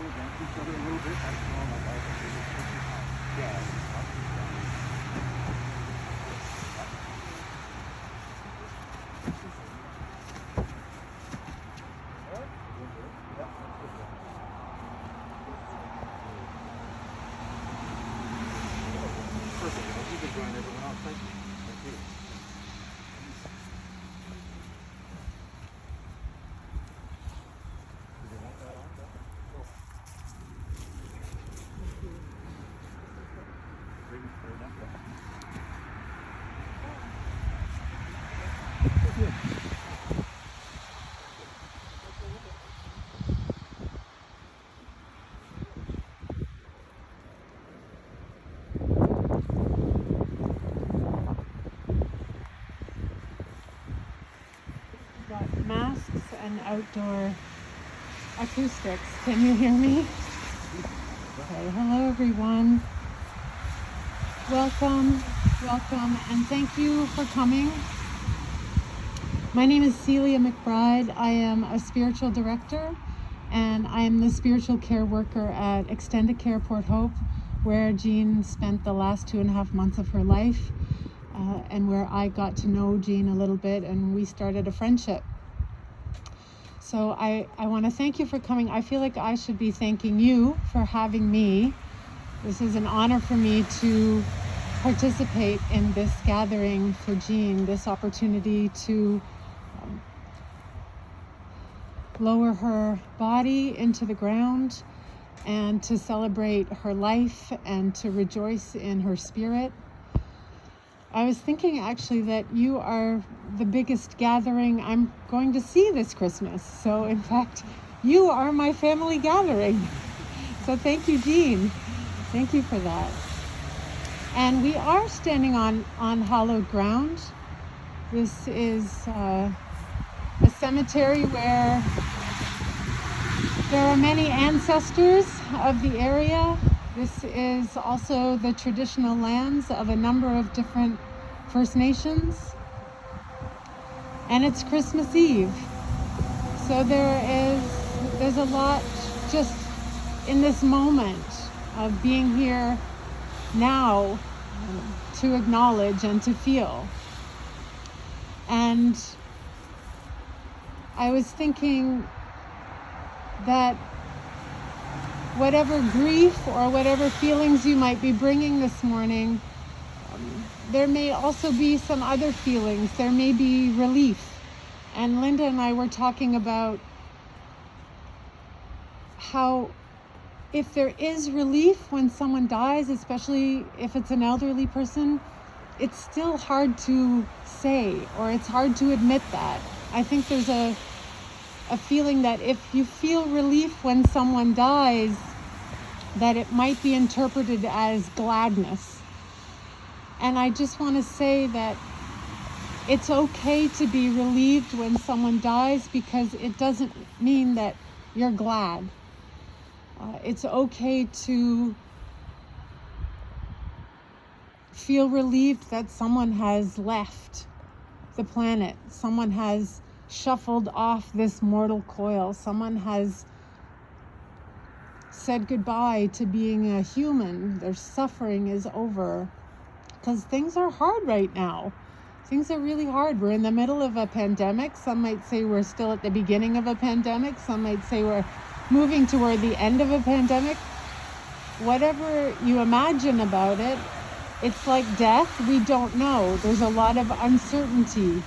against each other a little bit. That's normal, right? Yeah. Perfect. If you could join everyone else, thank you. Thank you. Got masks and outdoor acoustics. Can you hear me? Okay, hello everyone. Welcome, and thank you for coming. My name is Celia McBride. I am a spiritual director, and I am the spiritual care worker at Extended Care Port Hope, where Jean spent the last 2.5 months of her life, and where I got to know Jean a little bit, and we started a friendship. So I want to thank you for coming. I feel like I should be thanking you for having me. This is an honor for me to participate in this gathering for Jean, this opportunity to lower her body into the ground and to celebrate her life and to rejoice in her spirit. I was thinking actually that you are the biggest gathering I'm going to see this Christmas. So in fact, you are my family gathering. So thank you, Jean. Thank you for that. And we are standing on hallowed ground. This is a cemetery where there are many ancestors of the area. This is also the traditional lands of a number of different First Nations. And it's Christmas Eve. So there's a lot just in this moment of being here now to acknowledge and to feel. And I was thinking that whatever grief or whatever feelings you might be bringing this morning, there may also be some other feelings. There may be relief. And Linda and I were talking about how if there is relief when someone dies, especially if it's an elderly person, it's still hard to say, or it's hard to admit that. I think there's a feeling that if you feel relief when someone dies, that it might be interpreted as gladness. And I just want to say that it's okay to be relieved when someone dies, because it doesn't mean that you're glad. It's okay to feel relieved that someone has left the planet. Someone has shuffled off this mortal coil. Someone has said goodbye to being a human. Their suffering is over. Because things are hard right now. Things are really hard. We're in the middle of a pandemic. Some might say we're still at the beginning of a pandemic. Some might say we're moving toward the end of a pandemic. Whatever you imagine about it, it's like death. We don't know. There's a lot of uncertainty.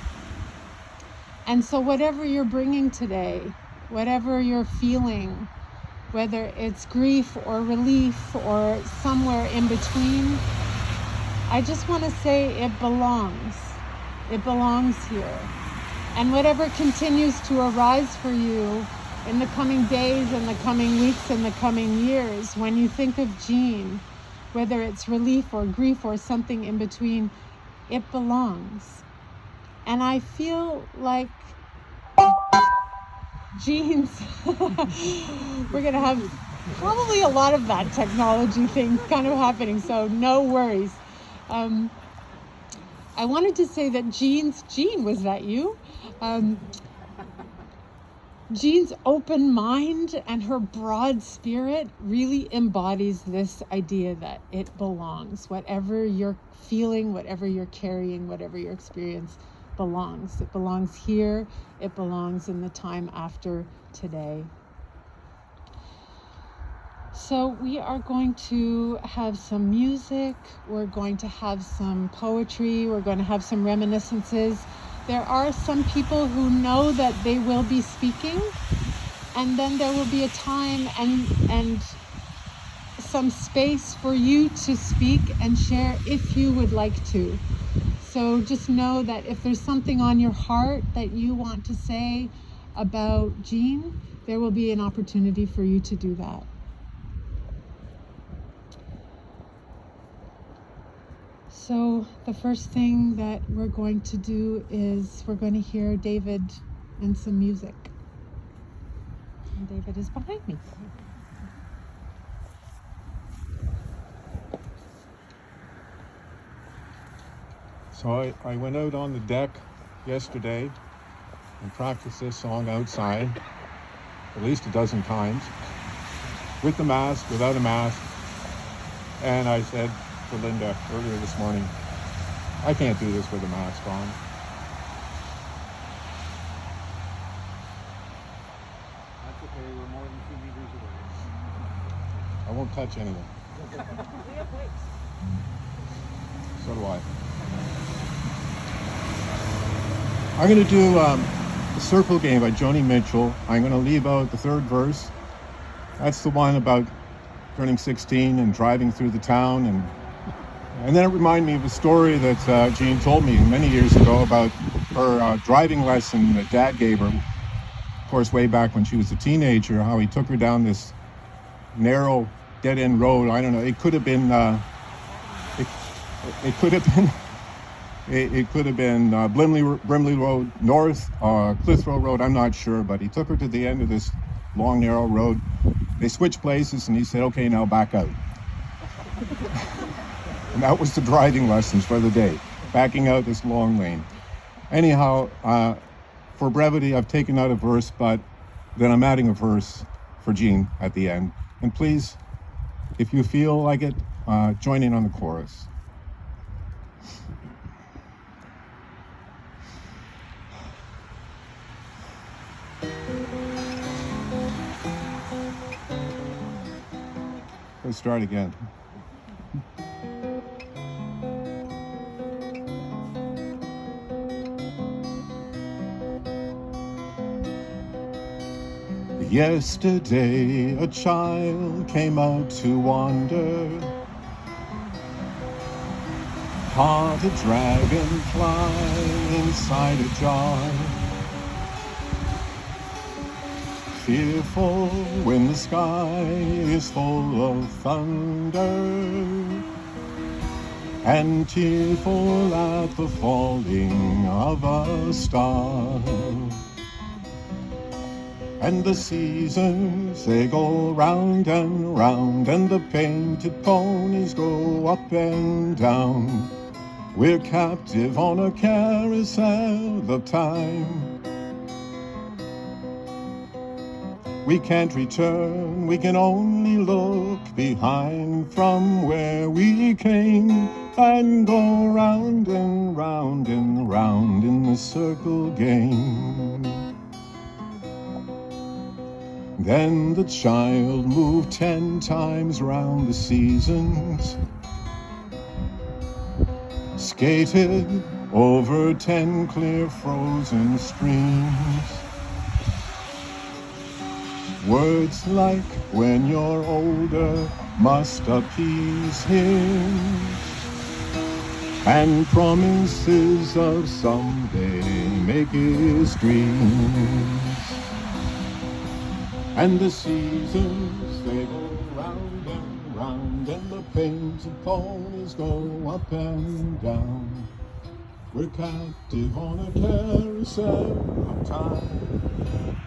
And so whatever you're bringing today, whatever you're feeling, whether it's grief or relief or somewhere in between, I just want to say it belongs. It belongs here. And whatever continues to arise for you in the coming days and the coming weeks and the coming years, when you think of Jean, whether it's relief or grief or something in between, it belongs. And I feel like Jean's, we're going to have probably a lot of that technology thing kind of happening, so no worries. I wanted to say that Jean, was that you? Jean's open mind and her broad spirit really embodies this idea that it belongs. Whatever you're feeling, whatever you're carrying, whatever your experience belongs. It belongs here. It belongs in the time after today. So we are going to have some music. We're going to have some poetry. We're going to have some reminiscences. There are some people who know that they will be speaking, and then there will be a time and some space for you to speak and share if you would like to. So just know that if there's something on your heart that you want to say about Jean, there will be an opportunity for you to do that. So the first thing that we're going to do is we're going to hear David and some music. And David is behind me. So I went out on the deck yesterday and practiced this song outside at least a dozen times, with the mask, without a mask. And I said to Linda earlier this morning, I can't do this with a mask on. That's okay, we're more than 2 meters away. I won't touch anyone. We have weights. So do I. I'm going to do a circle game by Joni Mitchell. I'm going to leave out the third verse. That's the one about turning 16 and driving through the town. And then it reminded me of a story that Jean told me many years ago about her driving lesson that Dad gave her. Of course, way back when she was a teenager, how he took her down this narrow dead-end road. I don't know, it could have been... It could have been Brimley Road North or Clitheroe Road, I'm not sure, but he took her to the end of this long, narrow road. They switched places and he said, okay, now back out. And that was the driving lessons for the day, backing out this long lane. Anyhow, for brevity, I've taken out a verse, but then I'm adding a verse for Jean at the end. And please, if you feel like it, join in on the chorus. Let's start again. Yesterday a child came out to wander, caught a dragonfly inside a jar. Fearful when the sky is full of thunder, and tearful at the falling of a star. And the seasons, they go round and round, and the painted ponies go up and down. We're captive on a carousel of time. We can't return, we can only look behind from where we came, and go round and round and round in the circle game. Then the child moved 10 times round the seasons, skated over 10 clear frozen streams. Words like when you're older must appease him, and promises of someday make his dreams. And the seasons, they go round and round, and the painted ponies go up and down. We're captive on a carousel of time.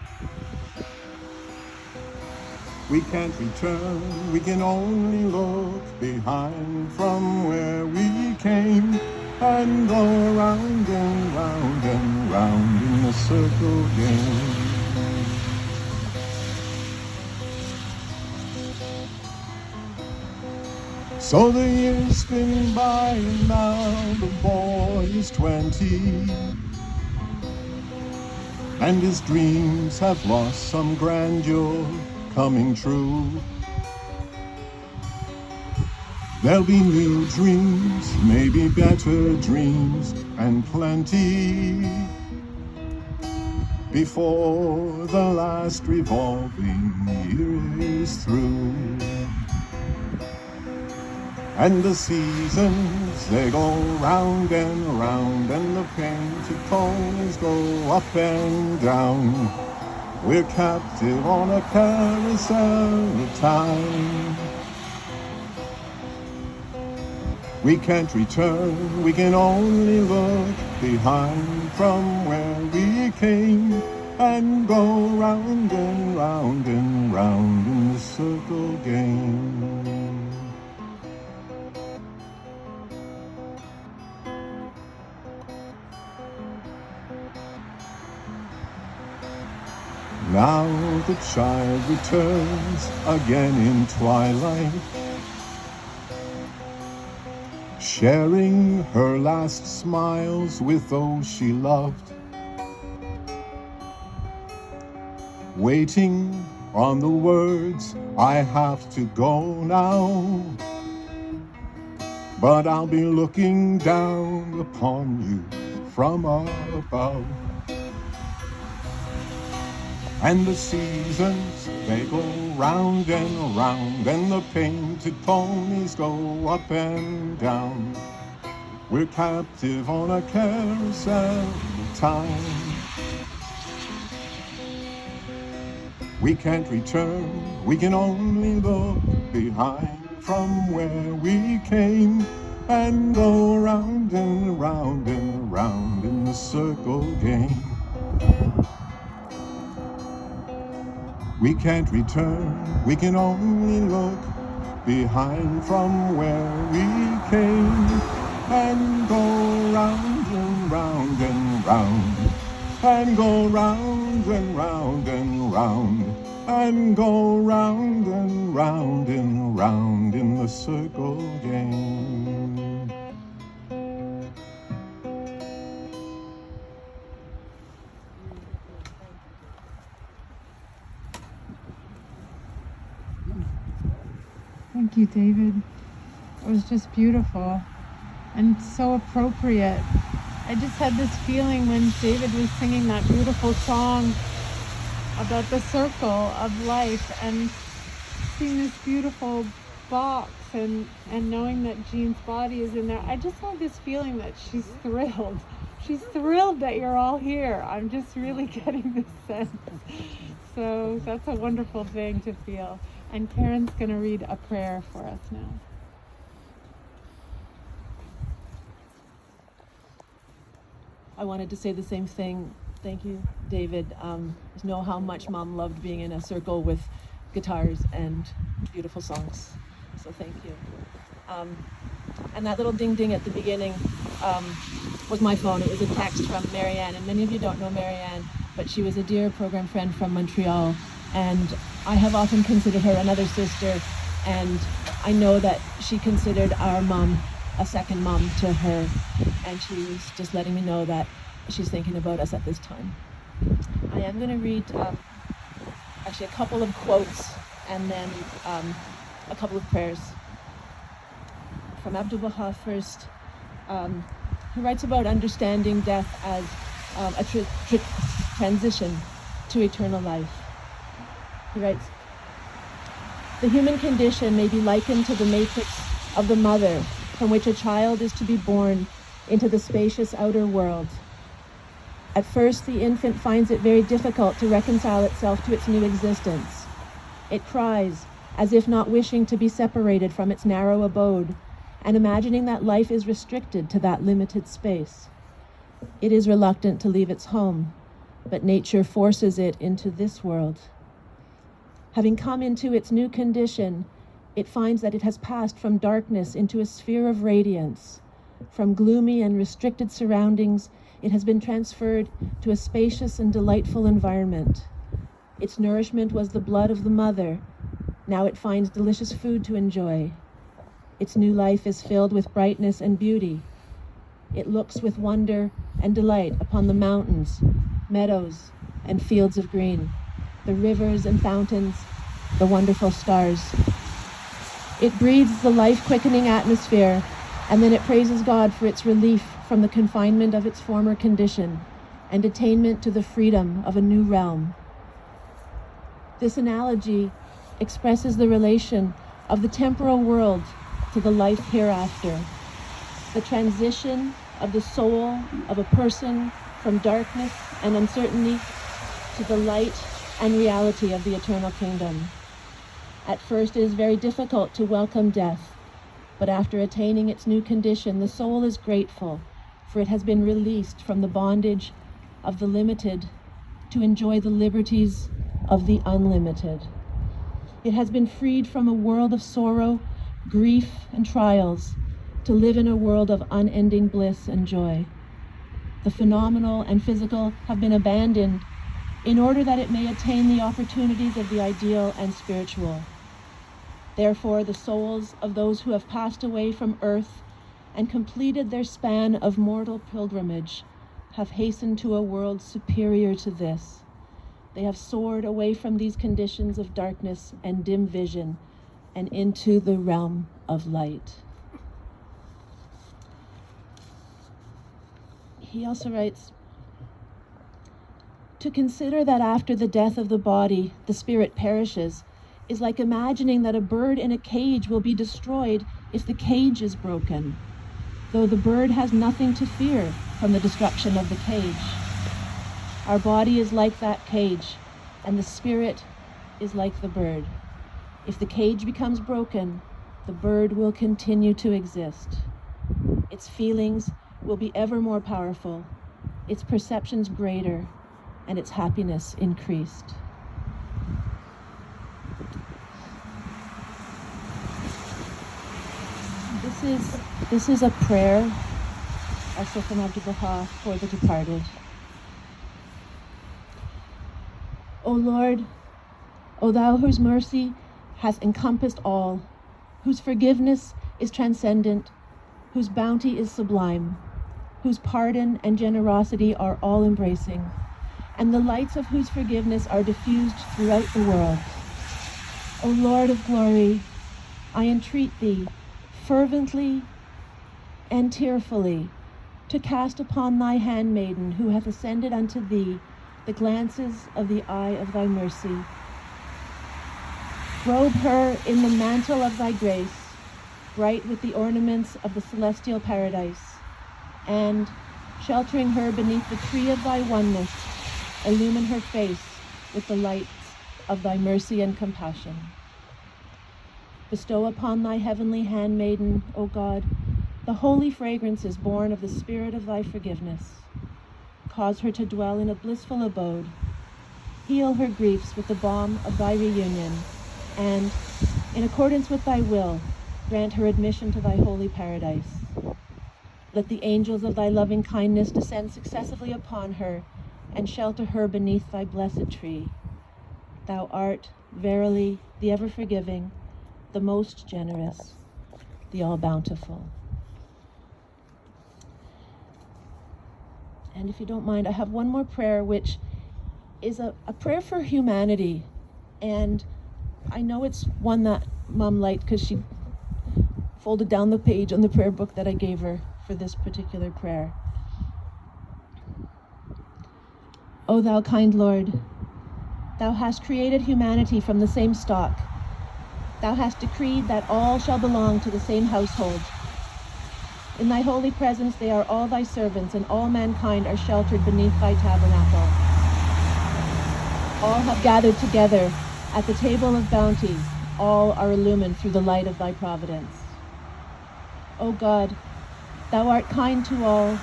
We can't return, we can only look behind from where we came, and go round and round and round in the circle game. So the years spin by and now the boy is 20, and his dreams have lost some grandeur coming true. There'll be new dreams, maybe better dreams, and plenty before the last revolving year is through. And the seasons, they go round and round, and the painted ponies go up and down. We're captive on a carousel of time. We can't return, we can only look behind from where we came, and go round and round and round in the circle game. Now the child returns again in twilight, sharing her last smiles with those she loved, waiting on the words, I have to go now, but I'll be looking down upon you from above. And the seasons, they go round and round, and the painted ponies go up and down. We're captive on a carousel of time. We can't return, we can only look behind from where we came, and go round and round and round in the circle game. We can't return, we can only look behind from where we came, and go round and round and round, and go round and round and round, and go round and round and round in the circle game. Thank you, David. It was just beautiful and so appropriate. I just had this feeling when David was singing that beautiful song about the circle of life, and seeing this beautiful box and knowing that Jean's body is in there. I just have this feeling that she's thrilled. She's thrilled that you're all here. I'm just really getting this sense. So that's a wonderful thing to feel. And Karen's going to read a prayer for us now. I wanted to say the same thing. Thank you, David. Know how much Mom loved being in a circle with guitars and beautiful songs. So thank you. And that little ding ding at the beginning was my phone. It was a text from Marianne, and many of you don't know Marianne, but she was a dear program friend from Montreal, and I have often considered her another sister, and I know that she considered our mom a second mom to her, and she was just letting me know that she's thinking about us at this time. I am going to read actually a couple of quotes and then a couple of prayers. From Abdu'l-Baha first, who writes about understanding death as a transition to eternal life. He writes, the human condition may be likened to the matrix of the mother from which a child is to be born into the spacious outer world. At first, the infant finds it very difficult to reconcile itself to its new existence. It cries, as if not wishing to be separated from its narrow abode, and imagining that life is restricted to that limited space. It is reluctant to leave its home, but nature forces it into this world. Having come into its new condition, it finds that it has passed from darkness into a sphere of radiance. From gloomy and restricted surroundings, it has been transferred to a spacious and delightful environment. Its nourishment was the blood of the mother. Now it finds delicious food to enjoy. Its new life is filled with brightness and beauty. It looks with wonder and delight upon the mountains, meadows, and fields of green, the rivers and fountains, the wonderful stars. It breathes the life-quickening atmosphere, and then it praises God for its relief from the confinement of its former condition and attainment to the freedom of a new realm. This analogy expresses the relation of the temporal world to the life hereafter, the transition of the soul of a person from darkness and uncertainty to the light and reality of the eternal kingdom. At first, it is very difficult to welcome death, but after attaining its new condition, the soul is grateful, for it has been released from the bondage of the limited to enjoy the liberties of the unlimited. It has been freed from a world of sorrow, grief, and trials to live in a world of unending bliss and joy. The phenomenal and physical have been abandoned in order that it may attain the opportunities of the ideal and spiritual. Therefore, the souls of those who have passed away from earth and completed their span of mortal pilgrimage have hastened to a world superior to this. They have soared away from these conditions of darkness and dim vision and into the realm of light. He also writes, to consider that after the death of the body, the spirit perishes, is like imagining that a bird in a cage will be destroyed if the cage is broken, though the bird has nothing to fear from the destruction of the cage. Our body is like that cage, and the spirit is like the bird. If the cage becomes broken, the bird will continue to exist. Its feelings will be ever more powerful, its perceptions greater, and its happiness increased. This is a prayer, a xoxo for the departed. O Lord, O thou whose mercy hath encompassed all, whose forgiveness is transcendent, whose bounty is sublime, whose pardon and generosity are all-embracing, and the lights of whose forgiveness are diffused throughout the world. O Lord of glory, I entreat thee, fervently and tearfully, to cast upon thy handmaiden who hath ascended unto thee the glances of the eye of thy mercy. Robe her in the mantle of thy grace, bright with the ornaments of the celestial paradise, and, sheltering her beneath the tree of thy oneness, illumine her face with the lights of thy mercy and compassion. Bestow upon thy heavenly handmaiden, O God, the holy fragrances born of the spirit of thy forgiveness. Cause her to dwell in a blissful abode. Heal her griefs with the balm of thy reunion, and, in accordance with thy will, grant her admission to thy holy paradise. Let the angels of thy loving kindness descend successively upon her, and shelter her beneath thy blessed tree. Thou art, verily, the ever-forgiving, the most generous, the all-bountiful. And if you don't mind, I have one more prayer, which is a prayer for humanity. And I know it's one that Mom liked because she folded down the page on the prayer book that I gave her for this particular prayer. O thou kind Lord, thou hast created humanity from the same stock. Thou hast decreed that all shall belong to the same household. In thy holy presence they are all thy servants, and all mankind are sheltered beneath thy tabernacle. All have gathered together at the table of bounty. All are illumined through the light of thy providence. O God, thou art kind to all.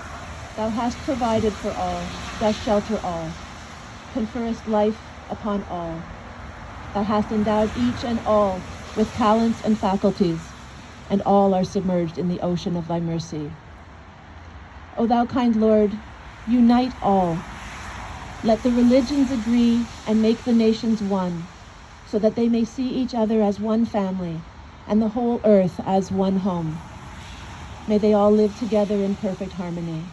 Thou hast provided for all, dost shelter all, conferrest life upon all. Thou hast endowed each and all with talents and faculties, and all are submerged in the ocean of thy mercy. O thou kind Lord, unite all. Let the religions agree and make the nations one, so that they may see each other as one family, and the whole earth as one home. May they all live together in perfect harmony.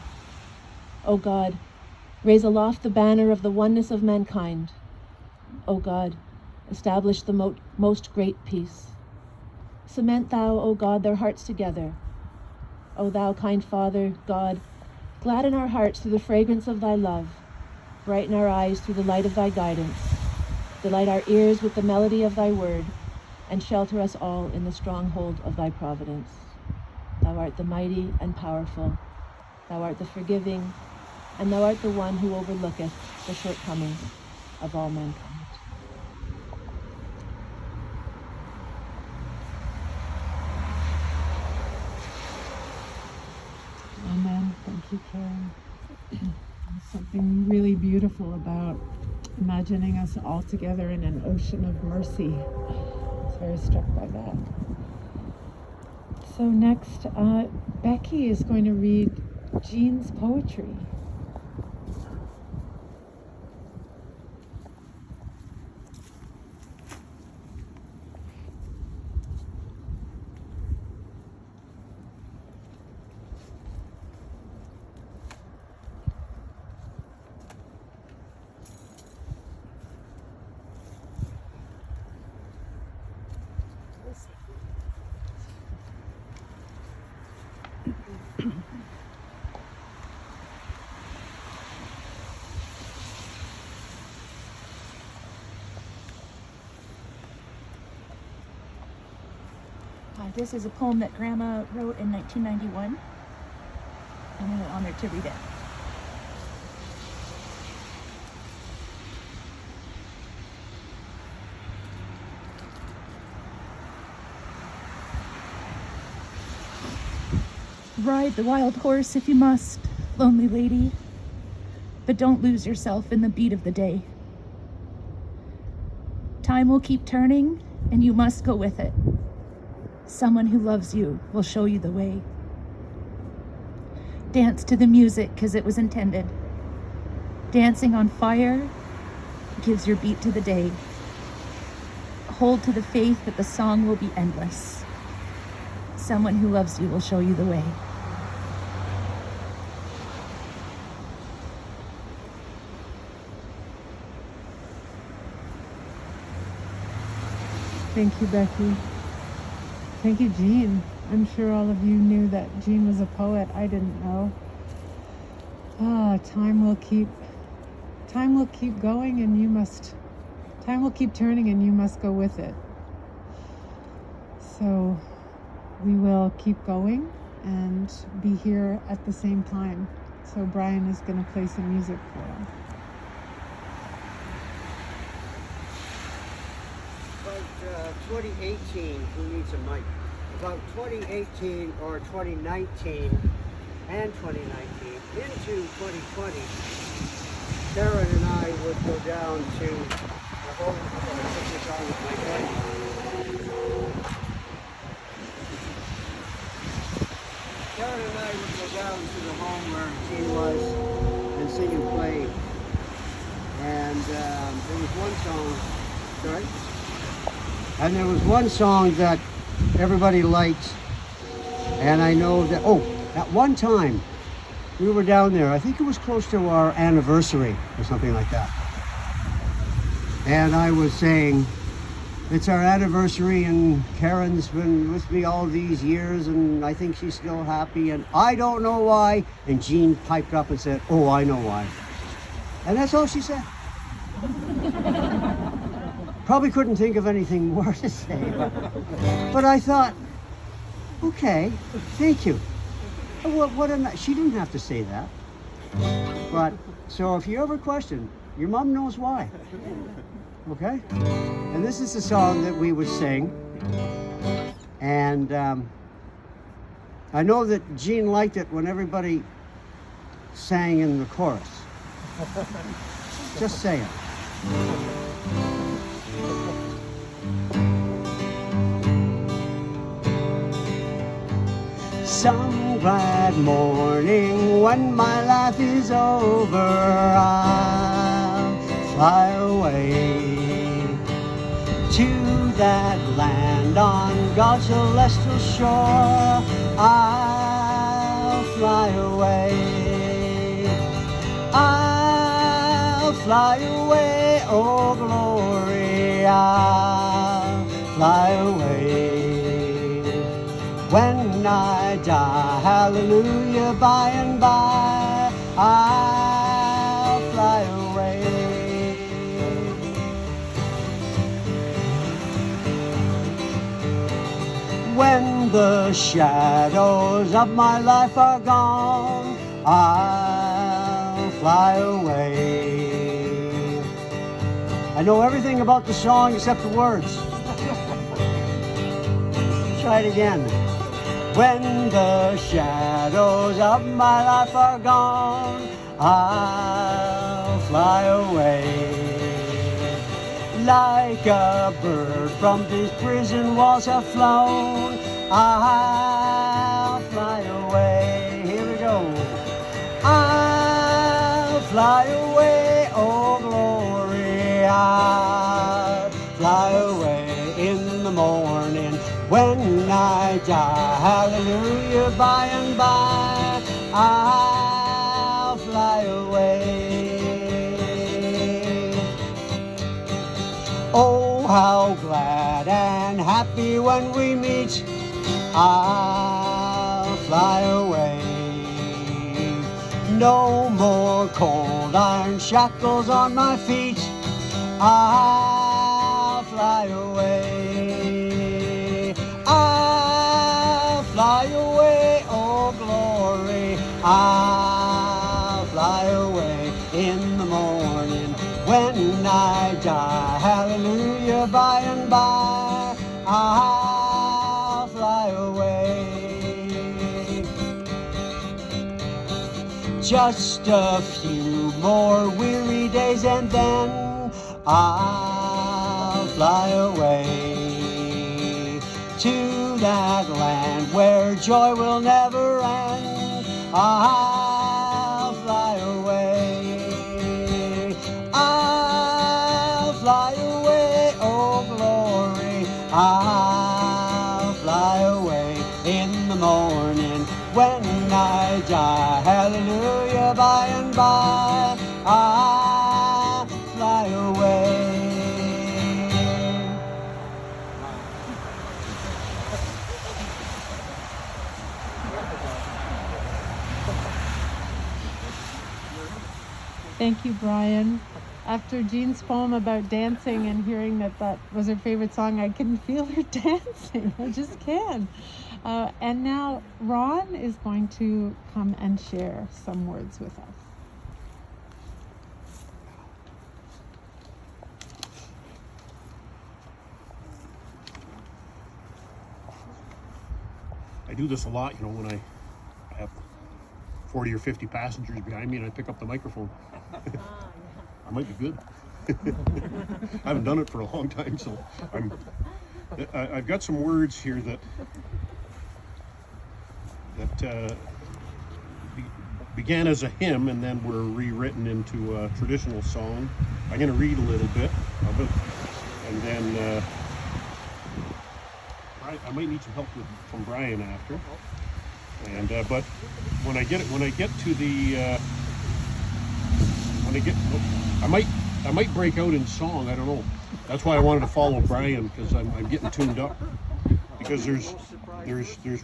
O God, raise aloft the banner of the oneness of mankind. O God, establish the most great peace. Cement thou, O God, their hearts together. O thou kind Father, God, gladden our hearts through the fragrance of thy love. Brighten our eyes through the light of thy guidance. Delight our ears with the melody of thy word, and shelter us all in the stronghold of thy providence. Thou art the mighty and powerful. Thou art the forgiving, and thou art the one who overlooketh the shortcomings of all mankind. Amen. Thank you, Karen. There's something really beautiful about imagining us all together in an ocean of mercy. I was very struck by that. So next, Becky is going to read Jean's poetry. This is a poem that Grandma wrote in 1991, and I'm honored to read it. Ride the wild horse if you must, lonely lady, but don't lose yourself in the beat of the day. Time will keep turning, and you must go with it. Someone who loves you will show you the way. Dance to the music 'cause it was intended. Dancing on fire gives your beat to the day. Hold to the faith that the song will be endless. Someone who loves you will show you the way. Thank you, Becky. Thank you, Jean. I'm sure all of you knew that Jean was a poet. I didn't know. Time will keep going, and time will keep turning, and you must go with it. So we will keep going and be here at the same time. So Brian is going to play some music for us. About 2018, who needs a mic? About 2018 or 2019 and 2019 into 2020, Karen and I would go down to the home with my friend. Karen and I would go down to the home where Jean was and see you play. And there was one song, sorry? And there was one song that everybody liked, and I know that, at one time, we were down there, I think it was close to our anniversary or something like that. And I was saying, it's our anniversary and Karen's been with me all these years and I think she's still happy and I don't know why. And Jean piped up and said, oh, I know why. And that's all she said. Probably couldn't think of anything more to say, but I thought, okay, thank you. She didn't have to say that. But, so if you ever question, your mom knows why. Okay? And this is the song that we would sing. And I know that Jean liked it when everybody sang in the chorus. Just saying. Some bright morning when my life is over, I'll fly away to that land land on God's celestial shore, I'll fly away. I'll fly away, oh glory, I'll fly away. When I die, hallelujah, by and by, I'll fly away. When the shadows of my life are gone, I'll fly away. I know everything about the song except the words. Try it again. When the shadows of my life are gone, I'll fly away. Like a bird from these prison walls have flown, I'll fly away. Here we go. I'll fly away, oh glory, I'll fly away in the morning. When I die, hallelujah, by and by, I'll fly away. Oh, how glad and happy when we meet, I'll fly away. No more cold iron shackles on my feet, I'll fly away. I'll fly away, oh glory, I'll fly away in the morning. When I die, hallelujah, by and by, I'll fly away. Just a few more weary days and then I'll fly away to that land where joy will never end. I'll fly away. I'll fly away, oh glory, I'll fly away in the morning. When I die, hallelujah, by and by, I'll fly away. Thank you, Brian. After Jean's poem about dancing and hearing that that was her favorite song, I can feel her dancing. I just can. And now Ron is going to come and share some words with us. I do this a lot, you know, when I have 40 or 50 passengers behind me and I pick up the microphone. I might be good. I haven't done it for a long time, so I've got some words here that began as a hymn and then were rewritten into a traditional song. I'm going to read a little bit of it, and then I might need some help from Brian after. And but when I get to the I might break out in song. I don't know. That's why I wanted to follow Brian, because I'm getting tuned up. Because there's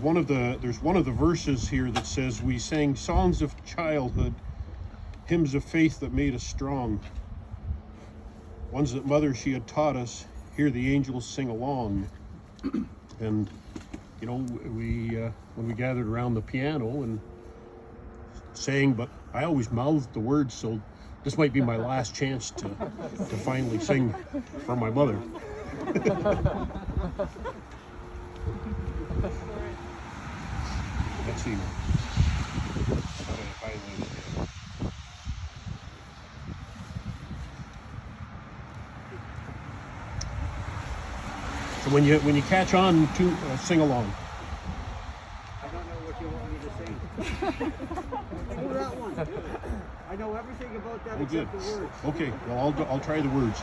one of the verses here that says, we sang songs of childhood, hymns of faith that made us strong, ones that mother she had taught us, hear the angels sing along. And you know, we when we gathered around the piano and sang, but I always mouthed the words, so this might be my last chance to finally sing for my mother. Let's see. So when you catch on to sing along. I don't know what you want me to sing. Oh, that one. I know everything about that except the words. Okay, well I'll try the words.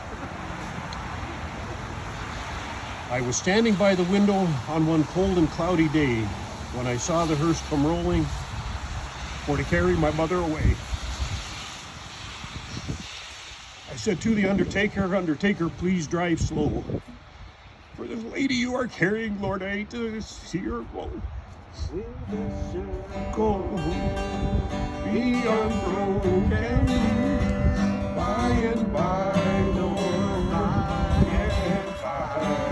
I was standing by the window on one cold and cloudy day when I saw the hearse come rolling for to carry my mother away. I said to the undertaker, "Undertaker, please drive slow. For this lady you are carrying, Lord, I hate to see her go. Go, be unbroken, by and by, Lord, by and by.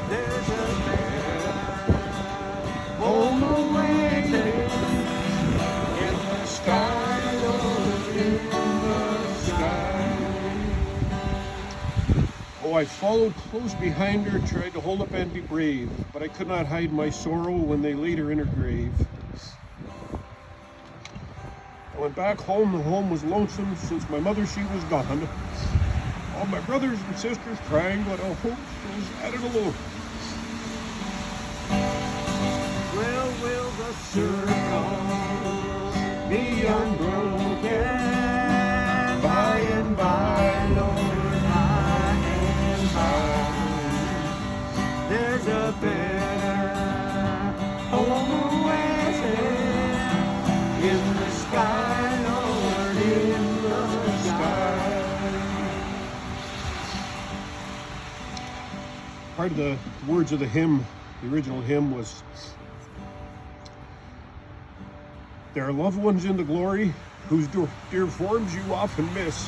There's a better home awaiting in the sky, Lord, in the sky." Oh, I followed close behind her, tried to hold up and be brave, but I could not hide my sorrow when they laid her in her grave. I went back home, the home was lonesome since my mother, she was gone. All my brothers and sisters crying, but I hope she was at it alone. Well, will the circle be unbroken by and by, Lord, by and by? There's a better home awaiting in the sky, Lord, in the sky. Part of the words of the hymn, the original hymn, was, "There are loved ones in the glory whose dear forms you often miss.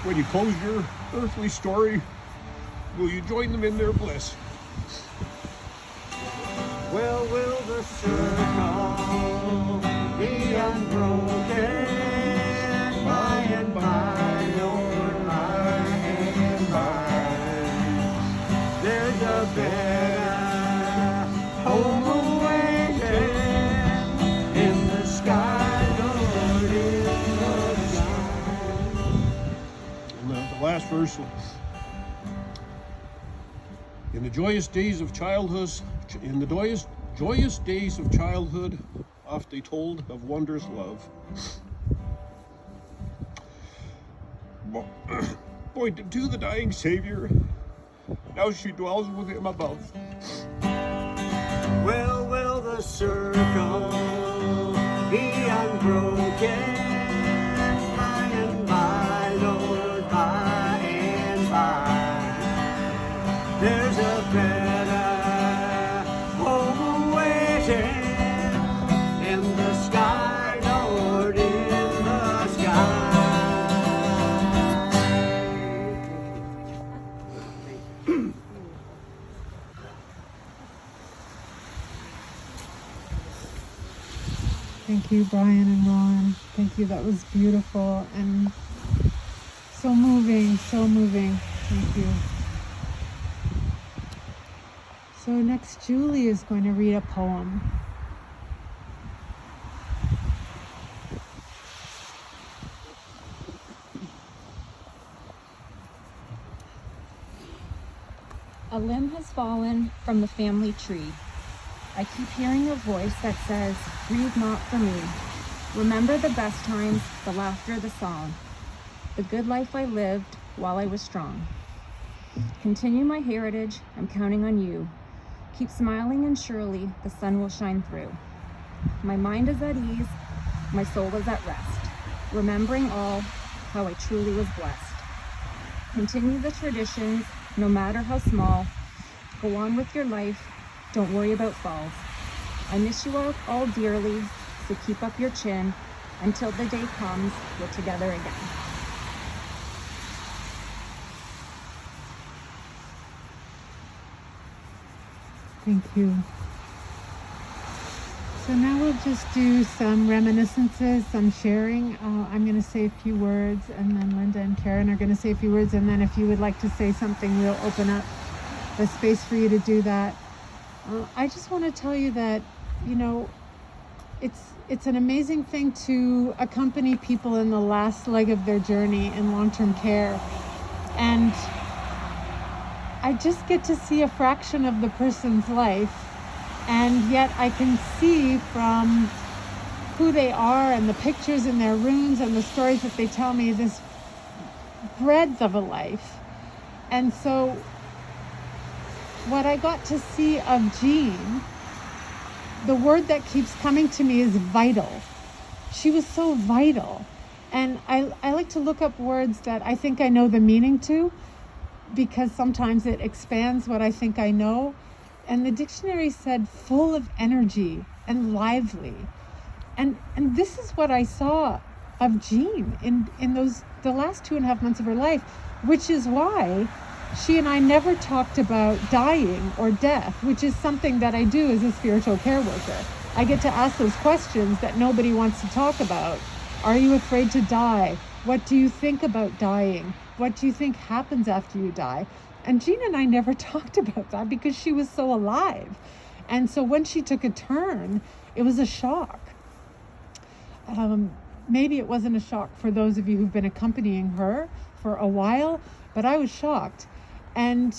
When you close your earthly story, will you join them in their bliss?" Well, will the circle be unbroken by and by, Lord, by and by? There's a better home awaiting in the sky, Lord, in the sky. And the last verse. In the joyous days of childhood, oft they told of wondrous love. Pointed to the dying Savior, now she dwells with him above. Well, will the circle be unbroken by and by, Lord, by and by? There's a better home awaiting in the sky, Lord, in the sky. Thank you, Brian and Ron. Thank you. That was beautiful and so moving, so moving. Thank you. So next, Julie is going to read a poem. A limb has fallen from the family tree. I keep hearing a voice that says, "Grieve not for me. Remember the best times, the laughter, the song, the good life I lived while I was strong. Continue my heritage, I'm counting on you. Keep smiling and surely the sun will shine through. My mind is at ease, my soul is at rest, remembering all how I truly was blessed. Continue the traditions, no matter how small. Go on with your life, don't worry about falls. I miss you all dearly, so keep up your chin until the day comes we're together again." Thank you. So now we'll just do some reminiscences, some sharing. I'm going to say a few words, and then Linda and Karen are going to say a few words, and then if you would like to say something, we'll open up the space for you to do that. I just want to tell you that, you know, it's an amazing thing to accompany people in the last leg of their journey in long-term care. And I just get to see a fraction of the person's life, and yet I can see from who they are and the pictures in their rooms and the stories that they tell me this breadth of a life. And so what I got to see of Jean, the word that keeps coming to me is vital. She was so vital. And I like to look up words that I think I know the meaning to, because sometimes it expands what I think I know. And the dictionary said full of energy and lively. And this is what I saw of Jean in the last 2.5 months of her life, which is why she and I never talked about dying or death, which is something that I do as a spiritual care worker. I get to ask those questions that nobody wants to talk about. Are you afraid to die? What do you think about dying? What do you think happens after you die? And Jean and I never talked about that because she was so alive. And so when she took a turn, it was a shock. Maybe it wasn't a shock for those of you who've been accompanying her for a while, but I was shocked. And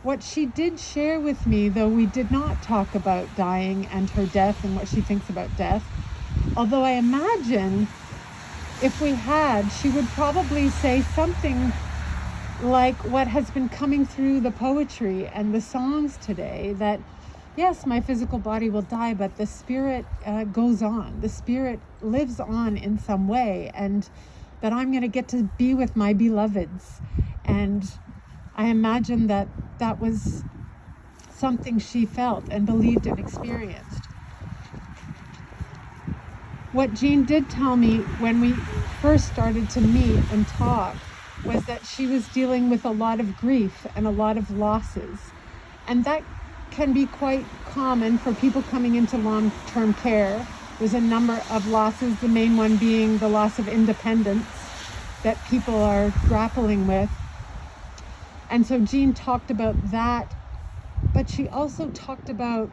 what she did share with me, though we did not talk about dying and her death and what she thinks about death, although I imagine if we had, she would probably say something like what has been coming through the poetry and the songs today, that yes, my physical body will die, but the spirit goes on. The spirit lives on in some way, and that I'm going to get to be with my beloveds. And I imagine that that was something she felt and believed and experienced. What Jean did tell me when we first started to meet and talk was that she was dealing with a lot of grief and a lot of losses. And that can be quite common for people coming into long-term care. There's a number of losses, the main one being the loss of independence that people are grappling with. And so Jean talked about that, but she also talked about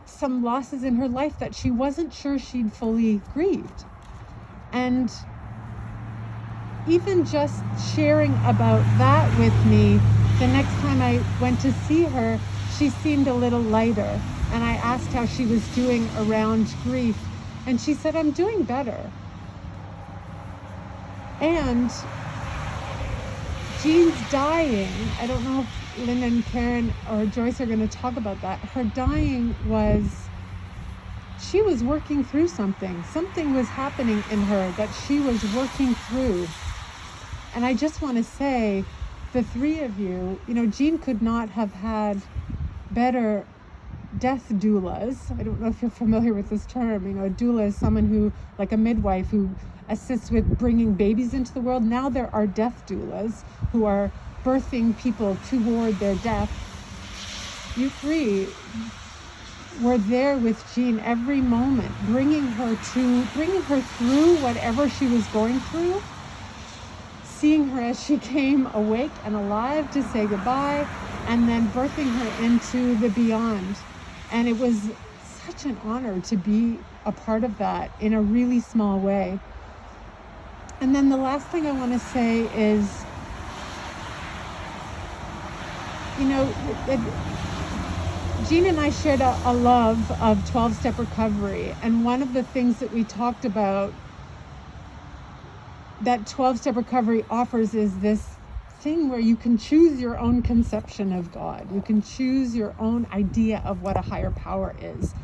some losses in her life that she wasn't sure she'd fully grieved. And even just sharing about that with me, the next time I went to see her, she seemed a little lighter. And I asked how she was doing around grief. And she said, I'm doing better. And Jean's dying. I don't know if Lynn and Karen or Joyce are going to talk about that. Her dying was, she was working through something. Something was happening in her that she was working through. And I just want to say, the three of you, Jean could not have had better death doulas. I don't know if you're familiar with this term. A doula is someone who, like a midwife, who assists with bringing babies into the world. Now there are death doulas who are birthing people toward their death. You three were there with Jean every moment, bringing her through whatever she was going through, seeing her as she came awake and alive to say goodbye, and then birthing her into the beyond. And it was such an honor to be a part of that in a really small way. And then the last thing I want to say is, Jean and I shared a love of 12-step recovery. And one of the things that we talked about that 12-step recovery offers is this thing where you can choose your own conception of God. You can choose your own idea of what a higher power is.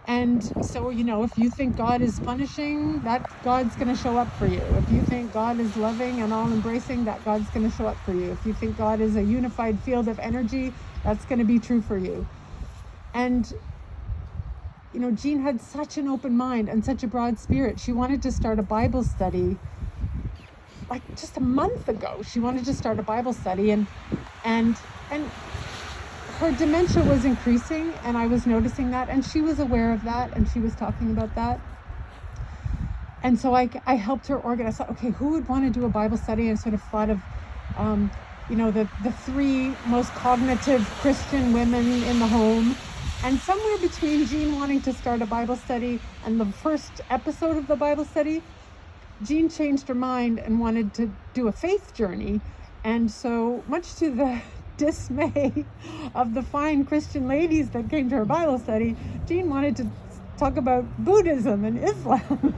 And so, if you think God is punishing, that God's going to show up for you. If you think God is loving and all embracing, that God's going to show up for you. If you think God is a unified field of energy, that's going to be true for you. And, Jean had such an open mind and such a broad spirit. She wanted to start a Bible study like just a month ago. She wanted to start a Bible study, and her dementia was increasing, and I was noticing that, and she was aware of that, and she was talking about that. And so I helped her organize. Okay, who would want to do a Bible study? And sort of thought of, the three most cognitive Christian women in the home. And somewhere between Jean wanting to start a Bible study and the first episode of the Bible study, Jean changed her mind and wanted to do a faith journey. And so, much to the dismay of the fine Christian ladies that came to her Bible study, Jean wanted to talk about Buddhism and Islam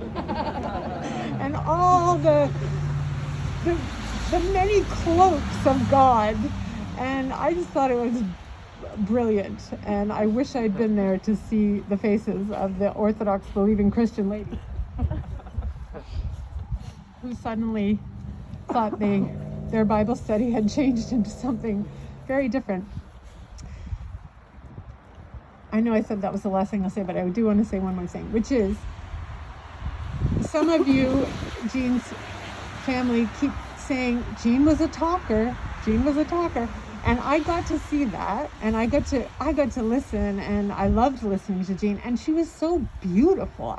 and all the the many cloaks of God. And I just thought it was brilliant. And I wish I'd been there to see the faces of the Orthodox believing Christian ladies who suddenly thought their Bible study had changed into something very different. I know I said that was the last thing I'll say, but I do want to say one more thing, which is some of you, Jean's family, keep saying Jean was a talker. Jean was a talker. And I got to see that, and I got to listen, and I loved listening to Jean, and she was so beautiful.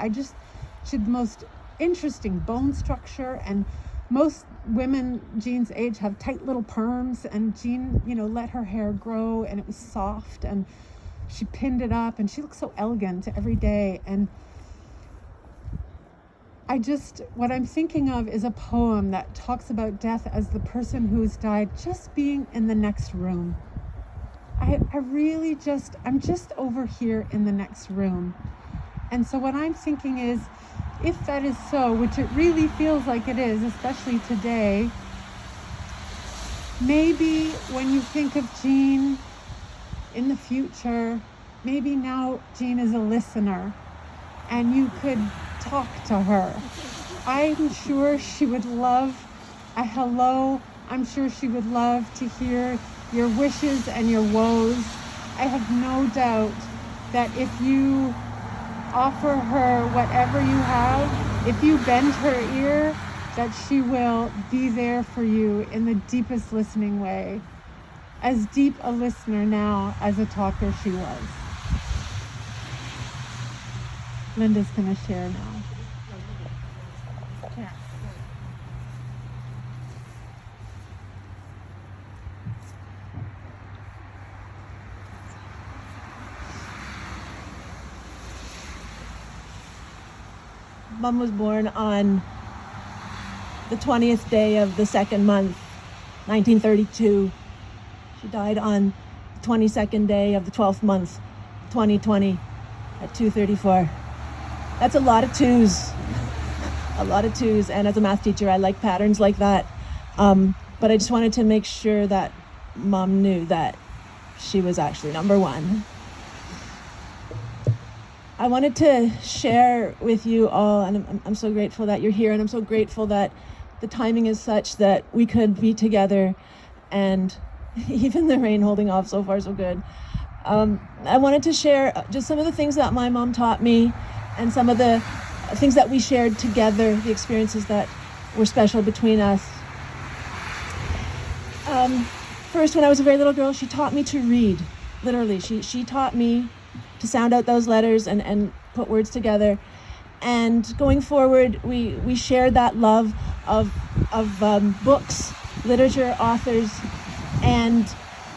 She had the most interesting bone structure, and most women Jean's age have tight little perms, and Jean, let her hair grow, and it was soft, and she pinned it up, and she looked so elegant every day. And what I'm thinking of is a poem that talks about death as the person who's died just being in the next room. I'm just over here in the next room. And so what I'm thinking is, if that is so, which it really feels like it is, especially today, maybe when you think of Jean in the future, maybe now Jean is a listener and you could talk to her. I'm sure she would love a hello. I'm sure she would love to hear your wishes and your woes. I have no doubt that if you offer her whatever you have, if you bend her ear, that she will be there for you in the deepest listening way. As deep a listener now as a talker she was. Linda's going to share now. Yeah. Mom was born on the 20th day of the second month, 1932. She died on the 22nd day of the 12th month, 2020, at 2:34. That's a lot of twos. A lot of twos. And as a math teacher, I like patterns like that. But I just wanted to make sure that Mom knew that she was actually number one. I wanted to share with you all, and I'm so grateful that you're here, and I'm so grateful that the timing is such that we could be together, and even the rain holding off, so far so good. I wanted to share just some of the things that my mom taught me, and some of the things that we shared together, the experiences that were special between us. First, when I was a very little girl, she taught me to read, literally. She taught me to sound out those letters and put words together. And going forward, we shared that love of books, literature, authors, and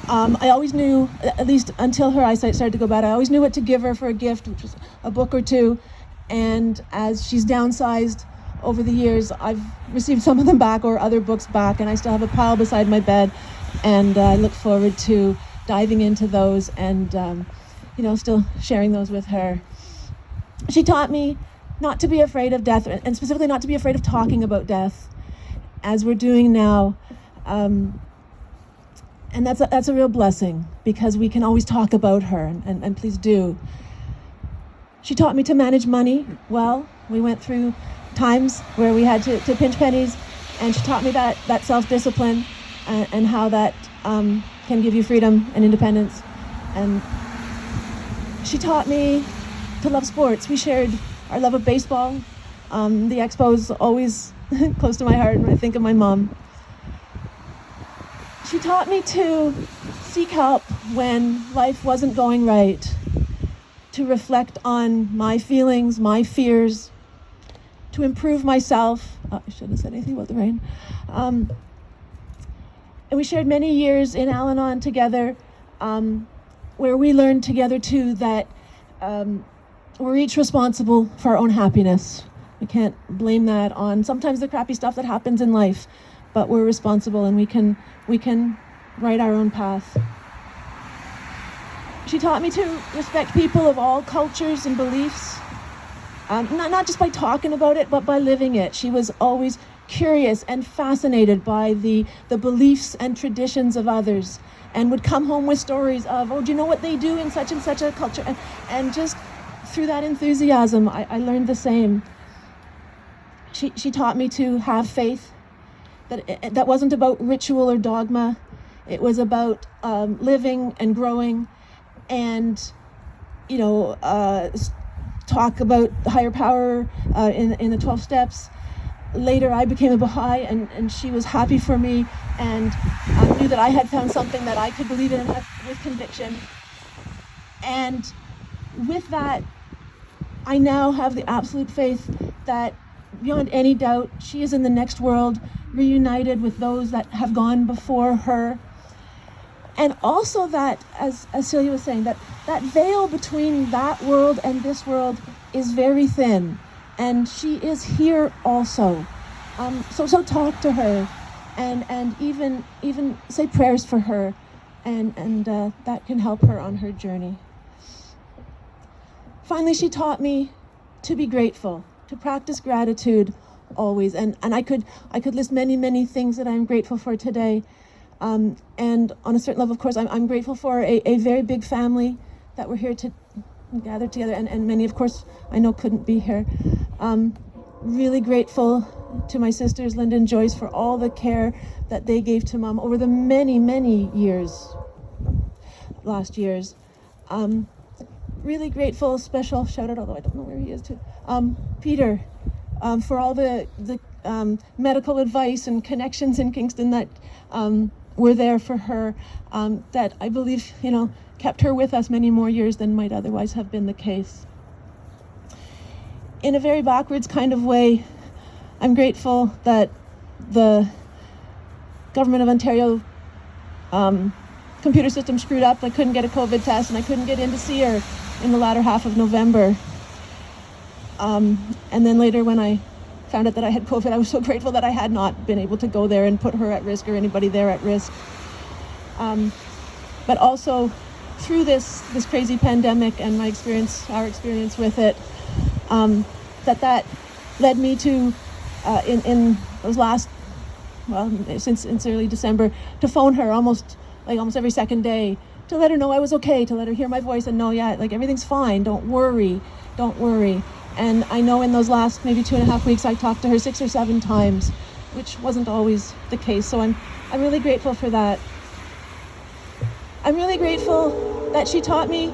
I always knew, at least until her eyesight started to go bad, I always knew what to give her for a gift, which was a book or two. And as she's downsized over the years, I've received some of them back or other books back, and I still have a pile beside my bed, and I look forward to diving into those and still sharing those with her. She taught me not to be afraid of death, and specifically not to be afraid of talking about death, as we're doing now. And that's a real blessing, because we can always talk about her, and please do. She taught me to manage money well. We went through times where we had to pinch pennies, and she taught me that self-discipline and how that can give you freedom and independence. And she taught me to love sports. We shared our love of baseball. The Expos always close to my heart when I think of my mom. She taught me to seek help when life wasn't going right, to reflect on my feelings, my fears, to improve myself. I shouldn't have said anything about the rain. And we shared many years in Al-Anon together, where we learned together too that we're each responsible for our own happiness. We can't blame that on sometimes the crappy stuff that happens in life, but we're responsible, and we can write our own path. She taught me to respect people of all cultures and beliefs, not just by talking about it, but by living it. She was always curious and fascinated by the beliefs and traditions of others, and would come home with stories of, oh, do you know what they do in such and such a culture? And just through that enthusiasm, I learned the same. She taught me to have faith, that wasn't about ritual or dogma. It was about living and growing, and talk about the higher power in the 12 steps. Later, I became a Baha'i, and she was happy for me, and knew that I had found something that I could believe in with conviction. And with that, I now have the absolute faith that beyond any doubt, she is in the next world, reunited with those that have gone before her. And also that, as Celia was saying, that veil between that world and this world is very thin. And she is here also. So talk to her, and even say prayers for her, and that can help her on her journey. Finally, she taught me to be grateful, to practice gratitude always. And I could list many things that I'm grateful for today. And on a certain level, of course, I'm grateful for a very big family that we're here to gather together, and many, of course, I know couldn't be here. Really grateful to my sisters, Linda and Joyce, for all the care that they gave to Mom over the many years, last years. Really grateful, special shout out, although I don't know where he is, to Peter, for all the medical advice and connections in Kingston that were there for her, that I believe, kept her with us many more years than might otherwise have been the case. In a very backwards kind of way, I'm grateful that the government of Ontario computer system screwed up. I couldn't get a COVID test, and I couldn't get in to see her in the latter half of November. And then later, when I found out that I had COVID, I was so grateful that I had not been able to go there and put her at risk or anybody there at risk. But also, through this crazy pandemic and our experience with it, that led me to, in those last, since early December, to phone her almost every second day, to let her know I was okay, to let her hear my voice and know, everything's fine, don't worry. And I know in those last maybe 2.5 weeks, I talked to her 6 or 7 times, which wasn't always the case. So I'm really grateful for that. I'm really grateful that she taught me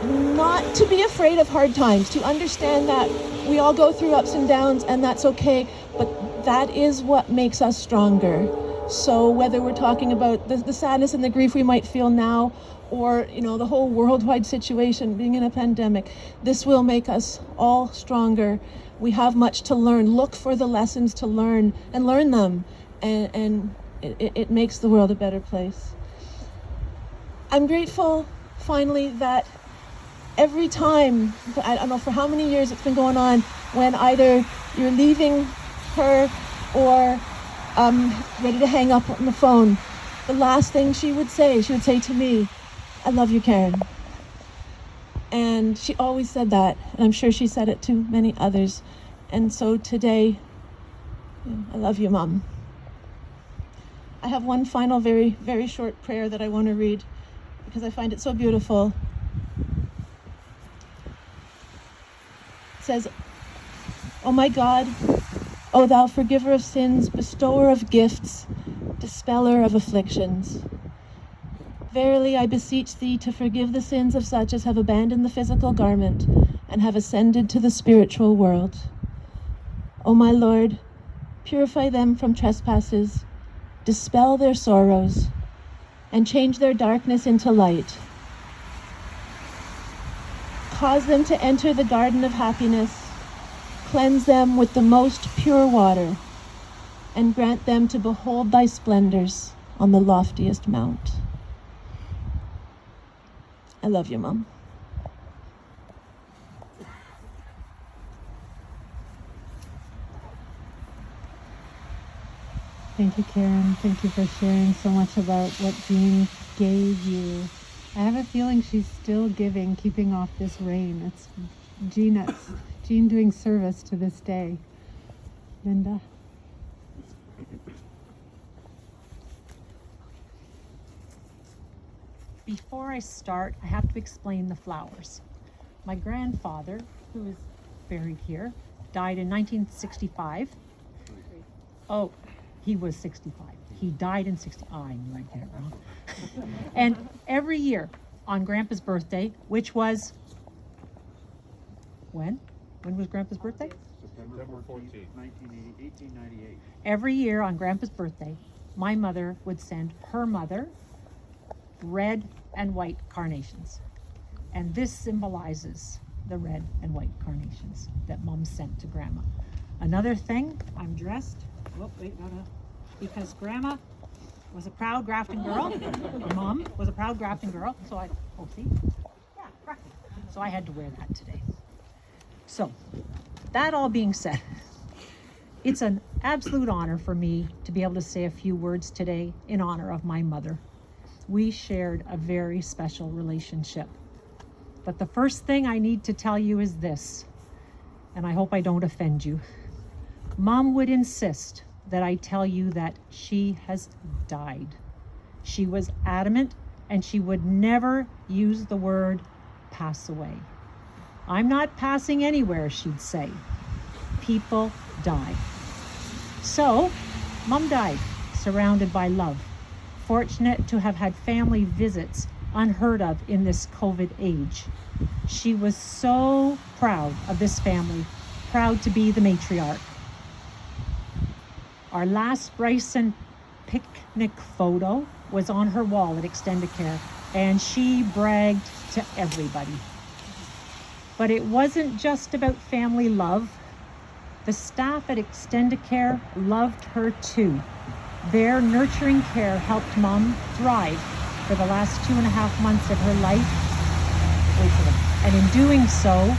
not to be afraid of hard times, to understand that we all go through ups and downs, and that's okay, but that is what makes us stronger. So whether we're talking about the sadness and the grief we might feel now, or the whole worldwide situation, being in a pandemic, this will make us all stronger. We have much to learn. Look for the lessons to learn, and learn them, and it makes the world a better place. I'm grateful, finally, that every time, I don't know for how many years it's been going on, when either you're leaving her or ready to hang up on the phone, the last thing she would say to me, "I love you, Karen." And she always said that, and I'm sure she said it to many others. And so today, I love you, Mom. I have one final very, very short prayer that I want to read because I find it so beautiful. It says, "O my God, O thou forgiver of sins, bestower of gifts, dispeller of afflictions. Verily I beseech thee to forgive the sins of such as have abandoned the physical garment and have ascended to the spiritual world. O my Lord, purify them from trespasses, dispel their sorrows, and change their darkness into light. Cause them to enter the garden of happiness, cleanse them with the most pure water, and grant them to behold thy splendors on the loftiest mount." I love you, Mom. Thank you, Karen. Thank you for sharing so much about what Jean gave you. I have a feeling she's still giving, keeping off this rain. It's Jean doing service to this day. Linda? Before I start, I have to explain the flowers. My grandfather, who is buried here, died in 1965. Oh, he was 65. He died in 60. Oh, I knew I'd get it wrong. And every year on Grandpa's birthday, which was when? When was Grandpa's birthday? September 14th. 1898. Every year on Grandpa's birthday, my mother would send her mother red and white carnations. And this symbolizes the red and white carnations that Mom sent to Grandma. Another thing, I'm dressed, because Grandma was a proud Grafton girl. Mom was a proud Grafton girl, so Grafton. So I had to wear that today. So, that all being said, it's an absolute honor for me to be able to say a few words today in honor of my mother. We shared a very special relationship. But the first thing I need to tell you is this, and I hope I don't offend you. Mom would insist that I tell you that she has died. She was adamant, and she would never use the word pass away. I'm not passing anywhere, she'd say. People die. So, Mom died, surrounded by love. Fortunate to have had family visits unheard of in this COVID age. She was so proud of this family, proud to be the matriarch. Our last Bryson picnic photo was on her wall at Extendicare, and she bragged to everybody. But it wasn't just about family love. The staff at Extendicare loved her too. Their nurturing care helped Mom thrive for the last 2.5 months of her life. And in doing so,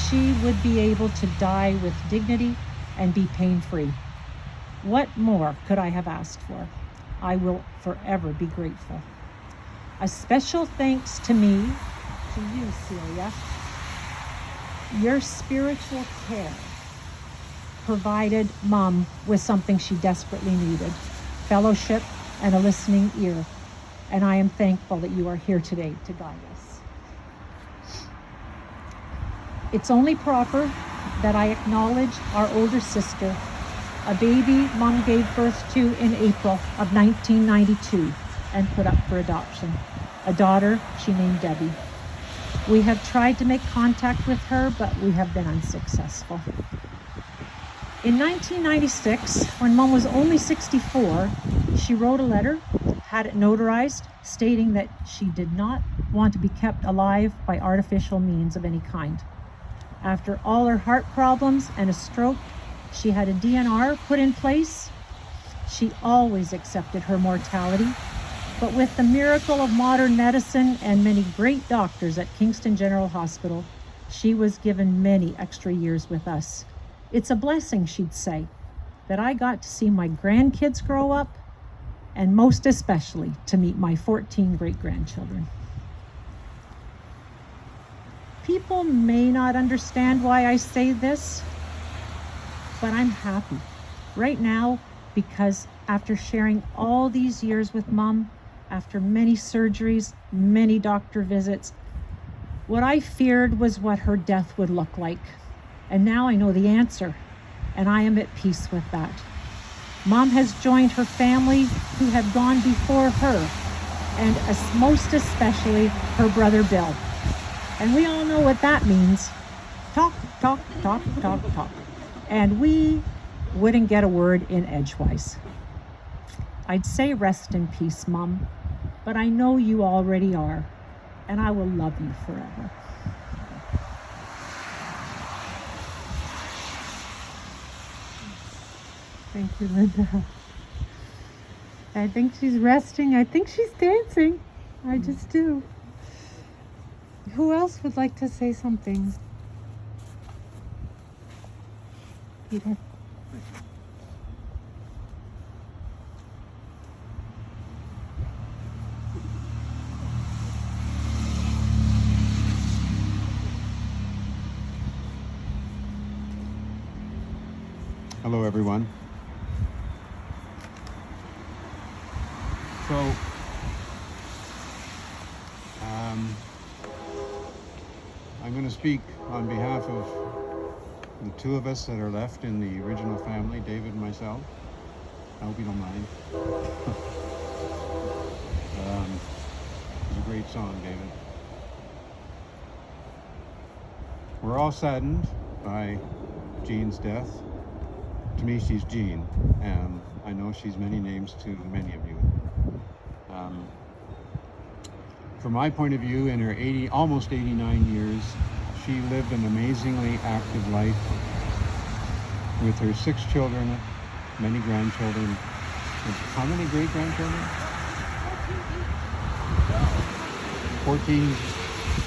she would be able to die with dignity and be pain-free. What more could I have asked for? I will forever be grateful. A special thanks to me, to you, Celia. Your spiritual care provided Mom with something she desperately needed, fellowship and a listening ear. And I am thankful that you are here today to guide us. It's only proper that I acknowledge our older sister, a baby Mom gave birth to in April of 1992 and put up for adoption, a daughter she named Debbie. We have tried to make contact with her, but we have been unsuccessful. In 1996, when Mom was only 64, she wrote a letter, had it notarized, stating that she did not want to be kept alive by artificial means of any kind. After all her heart problems and a stroke, she had a DNR put in place. She always accepted her mortality, but with the miracle of modern medicine and many great doctors at Kingston General Hospital, she was given many extra years with us. It's a blessing, she'd say, that I got to see my grandkids grow up, and most especially to meet my 14 great-grandchildren. People may not understand why I say this, but I'm happy right now because after sharing all these years with Mom, after many surgeries, many doctor visits, what I feared was what her death would look like. And now I know the answer, and I am at peace with that. Mom has joined her family who have gone before her, and most especially her brother Bill. And we all know what that means. Talk, talk, talk, talk, talk. And we wouldn't get a word in edgewise. I'd say rest in peace, Mom, but I know you already are, and I will love you forever. Thank you, Linda. I think she's resting. I think she's dancing. I just do. Who else would like to say something? Peter. Hello, everyone. So, I'm going to speak on behalf of the two of us that are left in the original family, David and myself. I hope you don't mind. It's a great song, David. We're all saddened by Jean's death. To me, she's Jean, and I know she's many names to many of you. From my point of view, in her almost 89 years, she lived an amazingly active life with her 6 children, many grandchildren. How many great-grandchildren? 14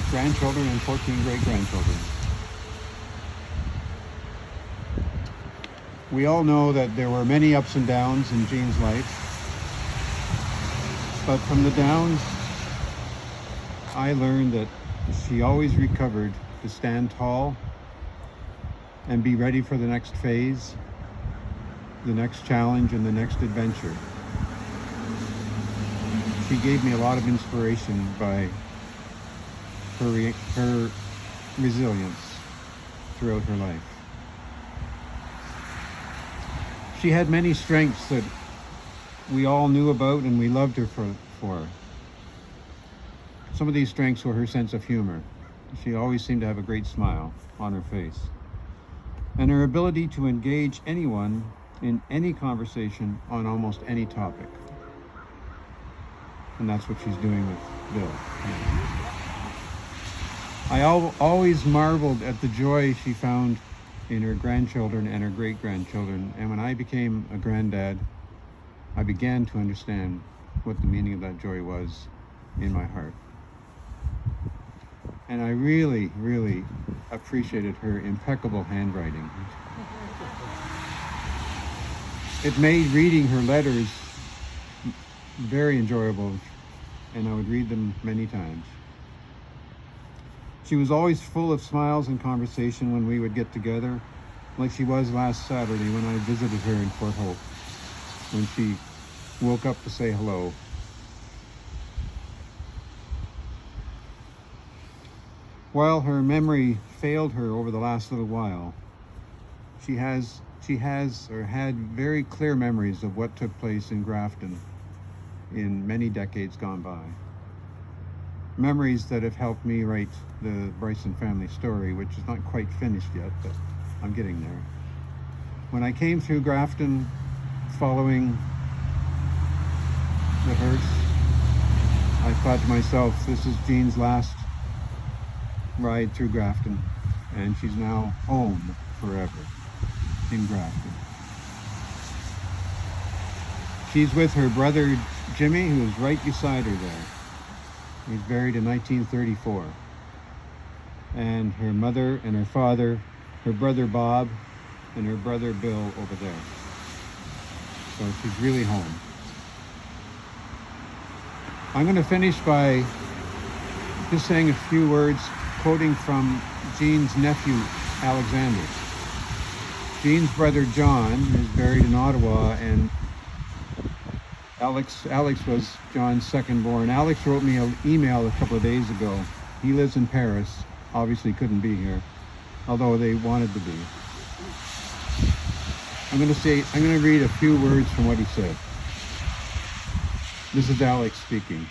grandchildren and 14 great-grandchildren. We all know that there were many ups and downs in Jean's life, but from the downs, I learned that she always recovered to stand tall and be ready for the next phase, the next challenge, and the next adventure. She gave me a lot of inspiration by her resilience throughout her life. She had many strengths that we all knew about and we loved her for. Some of these strengths were her sense of humor. She always seemed to have a great smile on her face. And her ability to engage anyone in any conversation on almost any topic. And that's what she's doing with Bill. I always marveled at the joy she found in her grandchildren and her great-grandchildren. And when I became a granddad, I began to understand what the meaning of that joy was in my heart. And I really, really appreciated her impeccable handwriting. It made reading her letters very enjoyable, and I would read them many times. She was always full of smiles and conversation when we would get together, like she was last Saturday when I visited her in Port Hope, when she woke up to say hello. While her memory failed her over the last little while, she had very clear memories of what took place in Grafton in many decades gone by. Memories that have helped me write the Bryson family story, which is not quite finished yet, but I'm getting there. When I came through Grafton following the hearse, I thought to myself, this is Jean's last ride through Grafton, and she's now home forever in Grafton. She's with her brother Jimmy, who is right beside her there. He's buried in 1934. And her mother and her father, her brother Bob, and her brother Bill over there. So she's really home. I'm going to finish by just saying a few words, quoting from Jean's nephew, Alexander. Jean's brother John is buried in Ottawa, and Alex was John's second born. Alex wrote me an email a couple of days ago. He lives in Paris, obviously couldn't be here, although they wanted to be. I'm going to read a few words from what he said. This is Alex speaking.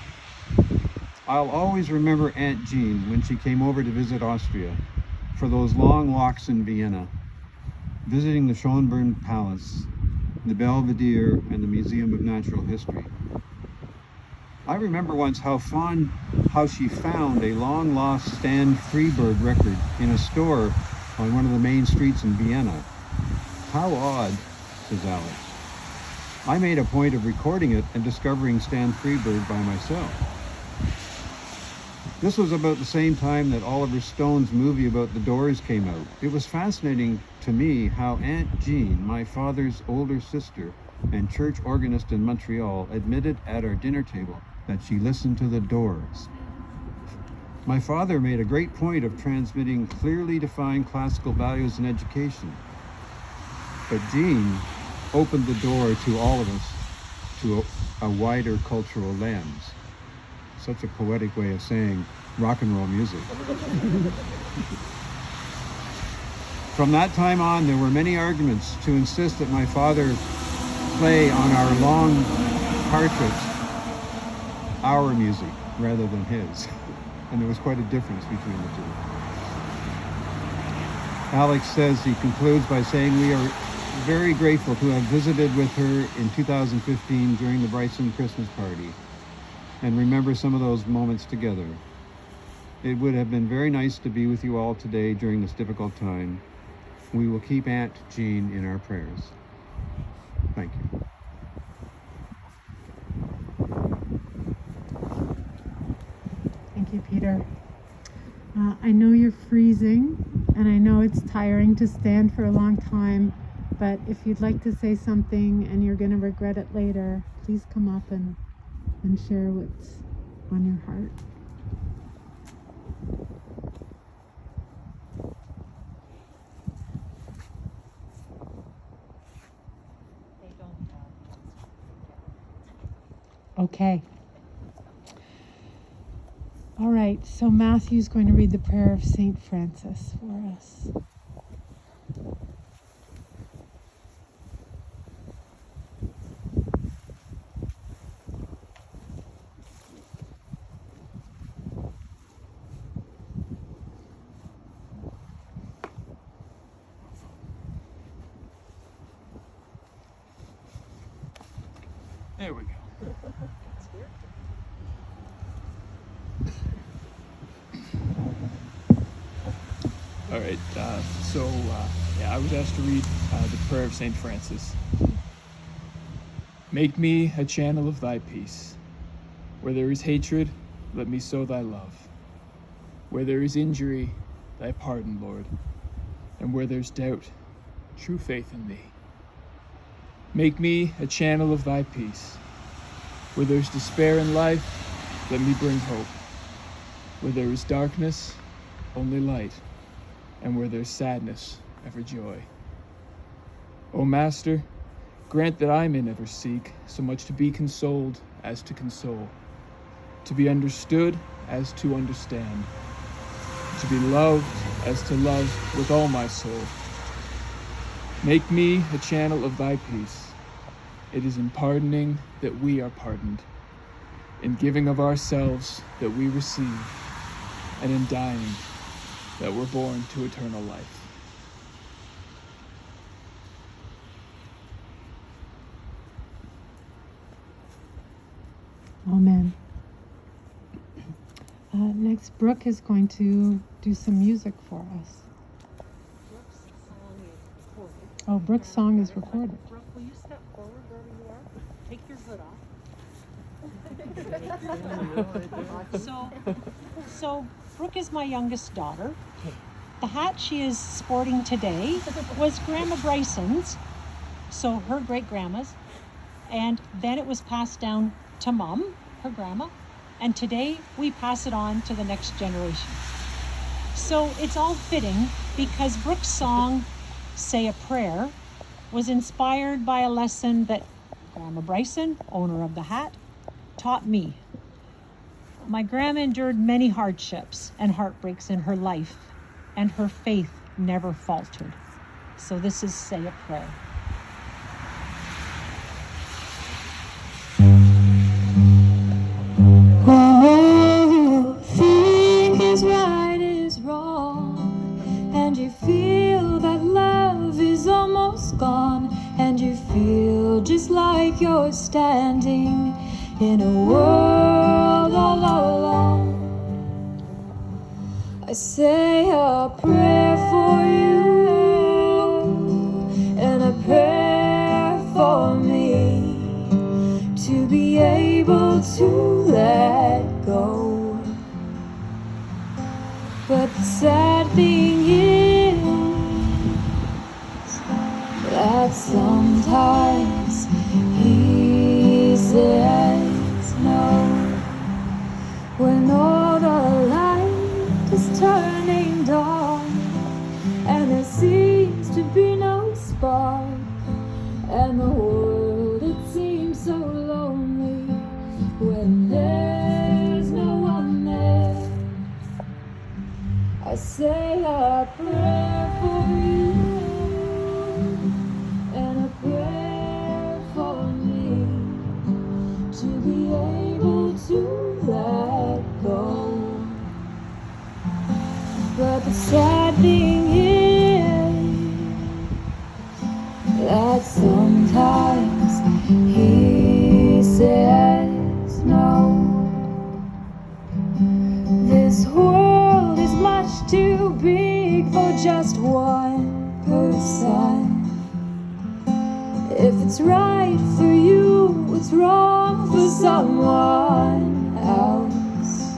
I'll always remember Aunt Jean when she came over to visit Austria for those long walks in Vienna, visiting the Schönbrunn Palace, the Belvedere, and the Museum of Natural History. I remember once how she found a long-lost Stan Freberg record in a store on one of the main streets in Vienna. How odd, says Alex. I made a point of recording it and discovering Stan Freberg by myself. This was about the same time that Oliver Stone's movie about the Doors came out. It was fascinating to me how Aunt Jean, my father's older sister and church organist in Montreal, admitted at our dinner table that she listened to the Doors. My father made a great point of transmitting clearly defined classical values in education. But Jean opened the door to all of us to a wider cultural lens. such a poetic way of saying rock and roll music. From that time on, there were many arguments to insist that my father play on our long car trips our music rather than his. And there was quite a difference between the two. Alex says, he concludes by saying, we are very grateful to have visited with her in 2015 during the Bryson Christmas party and remember some of those moments together. It would have been very nice to be with you all today during this difficult time. We will keep Aunt Jean in our prayers. Thank you. Thank you, Peter. I know you're freezing, and I know it's tiring to stand for a long time, but if you'd like to say something and you're going to regret it later, please come up and share what's on your heart. Okay. All right, so Matthew's going to read the prayer of St. Francis for us. There we go. All right, I was asked to read the prayer of St. Francis. Make me a channel of thy peace. Where there is hatred, let me sow thy love. Where there is injury, thy pardon, Lord. And where there's doubt, true faith in thee. Make me a channel of thy peace. Where there's despair in life, let me bring hope. Where there is darkness, only light. And where there's sadness, ever joy. O Master, grant that I may never seek so much to be consoled as to console, to be understood as to understand, to be loved as to love with all my soul. Make me a channel of thy peace. It is in pardoning that we are pardoned, in giving of ourselves that we receive, and in dying that we're born to eternal life. Amen. Next, Brooke is going to do some music for us. Oh, Brooke's song is recorded. Brooke, will you step forward wherever you are? Take your hood off. So Brooke is my youngest daughter. The hat she is sporting today was Grandma Bryson's, so her great-grandma's, and then it was passed down to Mom, her grandma, and today we pass it on to the next generation. So it's all fitting because Brooke's song, Say a Prayer, was inspired by a lesson that Grandma Bryson, owner of the hat, taught me. My grandma endured many hardships and heartbreaks in her life, and her faith never faltered. So this is Say a Prayer. Oh, think is right is wrong, and you feel that love is almost gone, and you feel just like you're standing in a world all alone. I say a prayer for you and a prayer for me, to be able to let go. But the sad thing is that sometimes he says no, when all the light is turning dark and there seems to be no spark, and the world, it seems so lonely when there's no say a prayer for you and a prayer for me to be able to let go. But the sad thing is that sometimes he says no. This world is much too big for just one person. If it's right for you, it's wrong for someone else.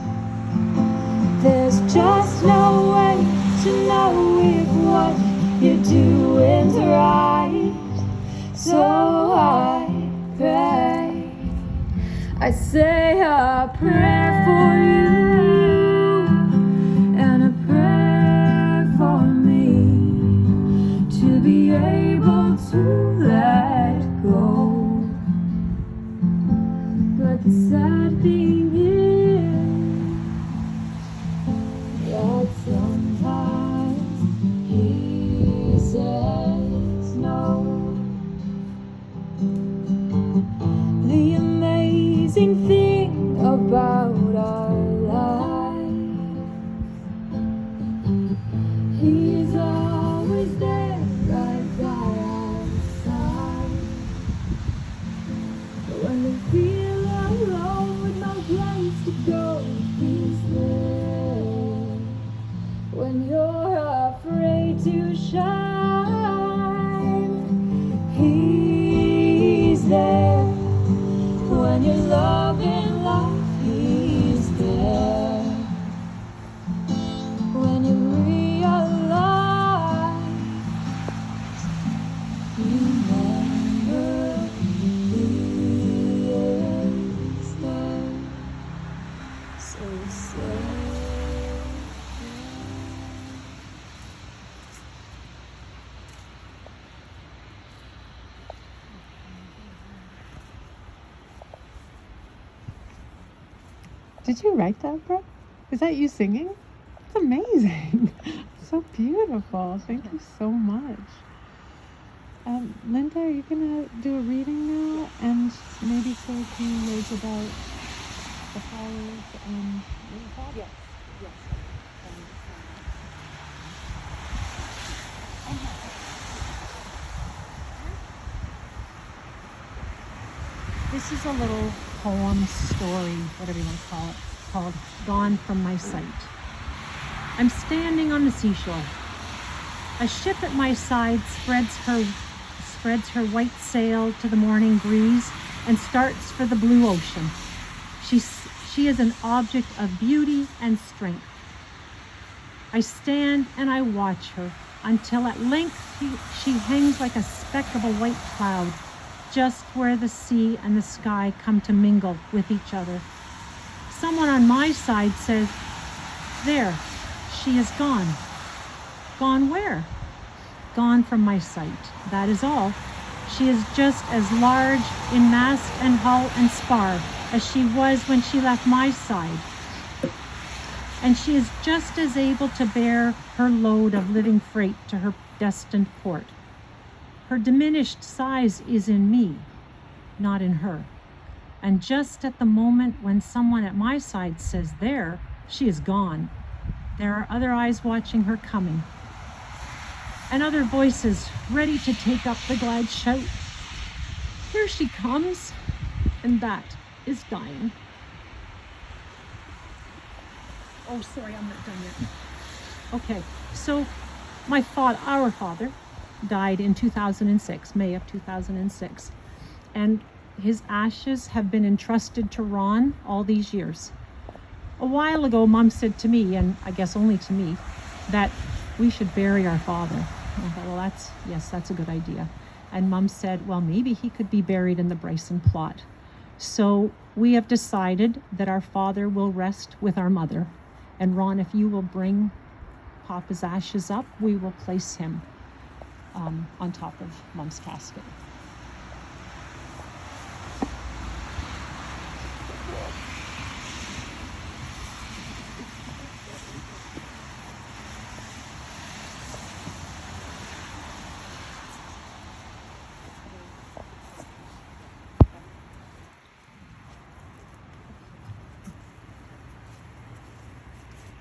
There's just no way to know if what you're doing's right. So I pray, I say a prayer for you and a prayer for me to be able to let go. But the sad thing is that sometimes he says no. The amazing thing about our life, he's always there right by our side. When we feel alone with no place to go, he's there. When you're afraid to shine, he's there. When you're loving life, he's there. When you realize, remember, he is there. So say. Did you write that, Brooke? Is that you singing? It's amazing. So beautiful. Thank you so much. Linda, are you going to do a reading now? And maybe say a few words about the flowers and... Yes, yes. This is a little poem, story, whatever you want to call it, called Gone from My Sight. I'm standing on the seashore. A ship at my side spreads her white sail to the morning breeze and starts for the blue ocean. She is an object of beauty and strength. I stand and I watch her until at length she hangs like a speck of a white cloud, just where the sea and the sky come to mingle with each other. Someone on my side says, "There, she is gone." Gone where? Gone from my sight. That is all. She is just as large in mast and hull and spar as she was when she left my side. And she is just as able to bear her load of living freight to her destined port. Her diminished size is in me, not in her. And just at the moment when someone at my side says, "There, she is gone," there are other eyes watching her coming, and other voices ready to take up the glad shout. "Here she comes," and that is dying. Oh, sorry, I'm not done yet. Okay, so our father died in 2006, May of 2006, and his ashes have been entrusted to Ron all these years. A while ago, Mom said to me, and I guess only to me, that we should bury our father. And I thought, well, that's a good idea. And Mom said, well, maybe he could be buried in the Bryson plot. So we have decided that our father will rest with our mother. And Ron, if you will bring Papa's ashes up, we will place him on top of Mom's casket.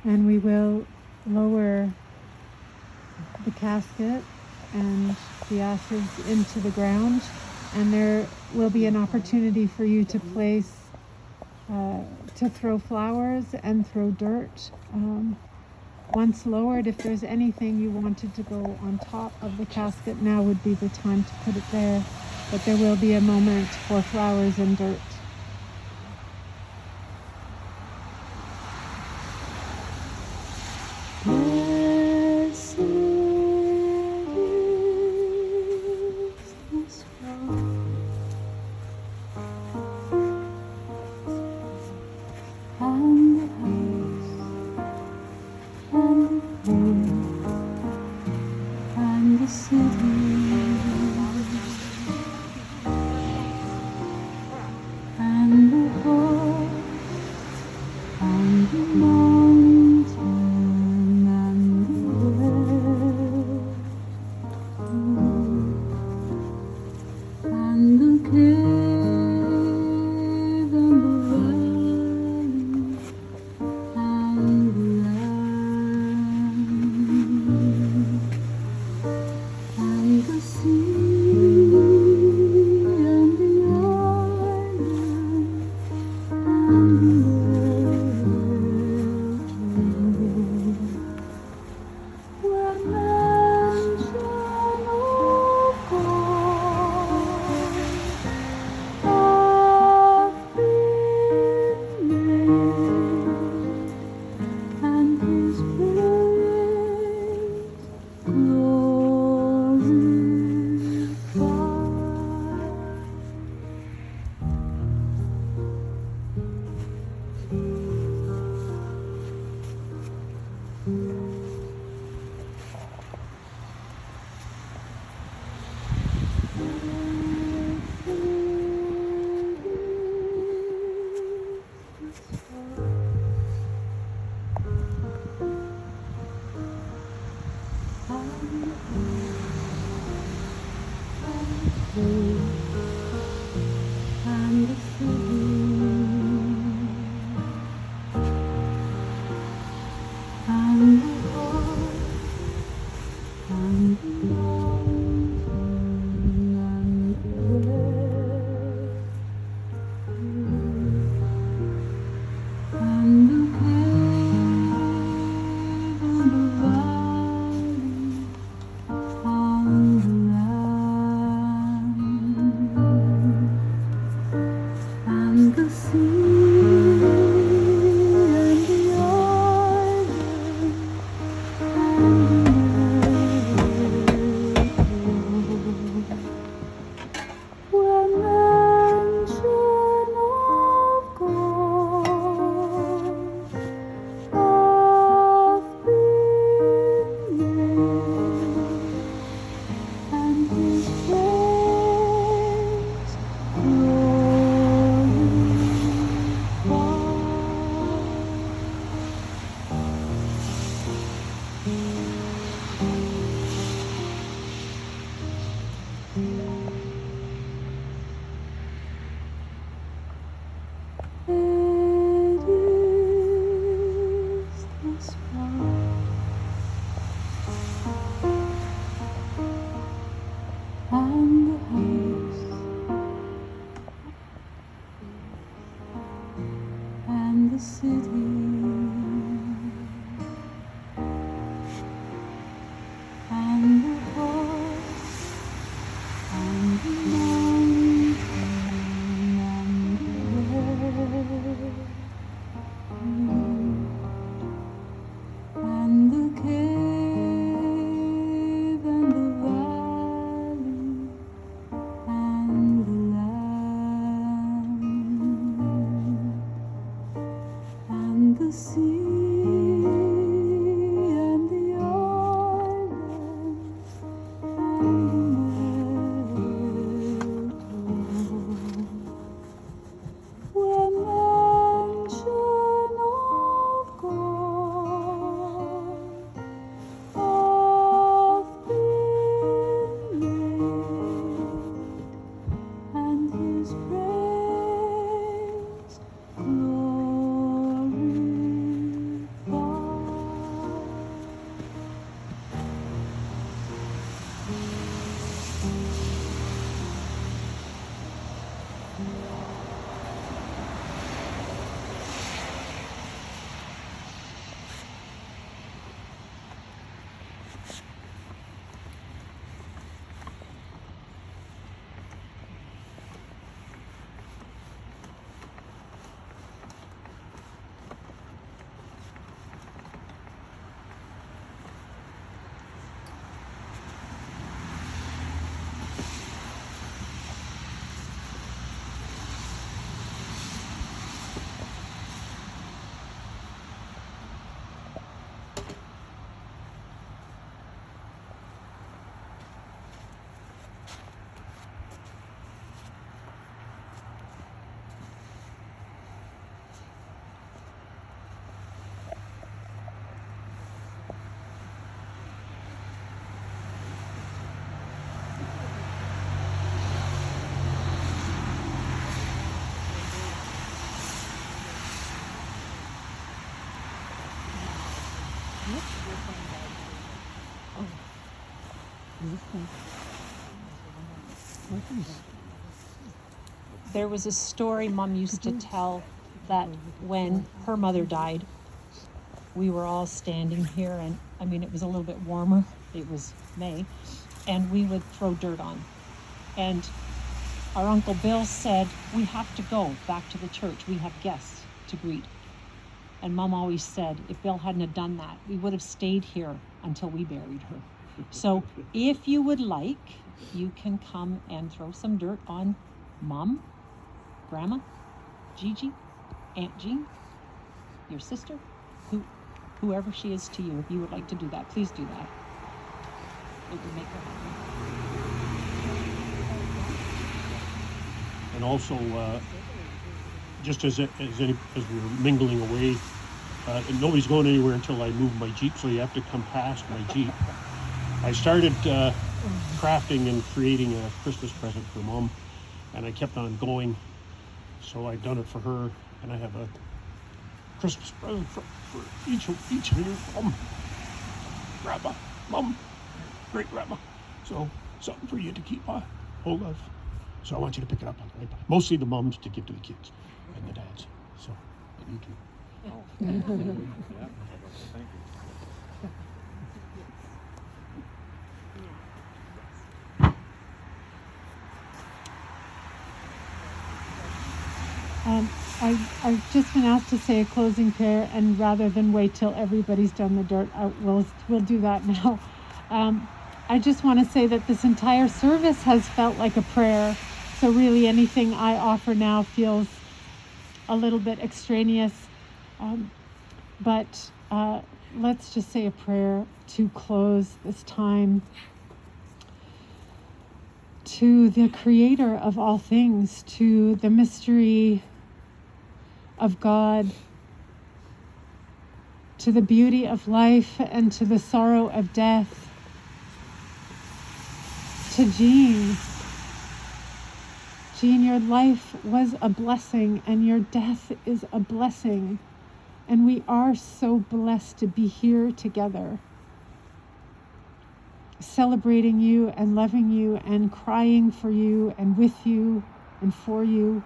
And we will lower the casket and the ashes into the ground, and there will be an opportunity for you to place, to throw flowers and throw dirt. Once lowered, if there's anything you wanted to go on top of the casket, now would be the time to put it there, but there will be a moment for flowers and dirt. Blessed is this road, and the house, and the field, and the city, and the horse, and the mountain, and the well, and the cave, and the valley, and the land, and the sea, and the island, and the world, were mention of God, hath been made, and His praise glorified. And the city, and the horse, and the mountain, and the well, and the cave, and the valley, and the land, and the sea, and the island, and the were mention of God, hath been made, and His praise glorified. It is this road, and the house, and the city, and the horse, and the mountain, and the well, and the cave, and the valley, and the land, and the sea, and the island, and the world, were mention of God, hath been made, and His praise glorified. There was a story Mom used to tell that when her mother died, we were all standing here, and I mean, it was a little bit warmer. It was May, and we would throw dirt on. And our Uncle Bill said, we have to go back to the church. We have guests to greet. And Mom always said, if Bill hadn't have done that, we would have stayed here until we buried her. So if you would like, you can come and throw some dirt on Mom, Grandma, Gigi, Aunt Jean, your sister, whoever she is to you. If you would like to do that, please do that. It would make her happy. And also, just as we were mingling away, and nobody's going anywhere until I move my Jeep, so you have to come past my Jeep. I started crafting and creating a Christmas present for Mom, and I kept on going. So I've done it for her, and I have a Christmas present for each of you, Mom, Grandma, Mom, Great Grandma. So something for you to keep hold of. So I want you to pick it up on the way back. Mostly the moms to give to the kids and the dads. So and you too. I've just been asked to say a closing prayer, and rather than wait till everybody's done the dirt, we'll do that now. I just want to say that this entire service has felt like a prayer. So really anything I offer now feels a little bit extraneous. But let's just say a prayer to close this time. To the Creator of all things, to the mystery of God, to the beauty of life and to the sorrow of death, to Jean. Jean, your life was a blessing and your death is a blessing. And we are so blessed to be here together, celebrating you and loving you and crying for you and with you and for you,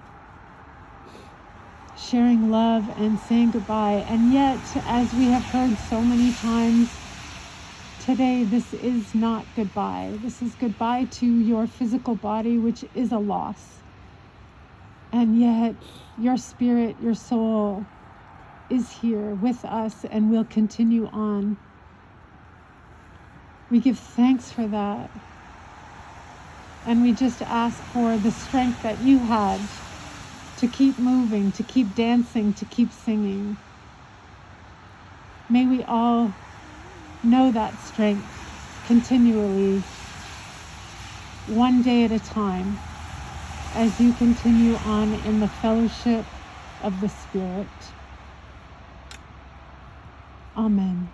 sharing love and saying goodbye. And yet, as we have heard so many times today, this is not goodbye. This is goodbye to your physical body, which is a loss. And yet, your spirit, your soul is here with us and will continue on. We give thanks for that. And we just ask for the strength that you had to keep moving, to keep dancing, to keep singing. May we all know that strength continually, one day at a time, as you continue on in the fellowship of the Spirit. Amen.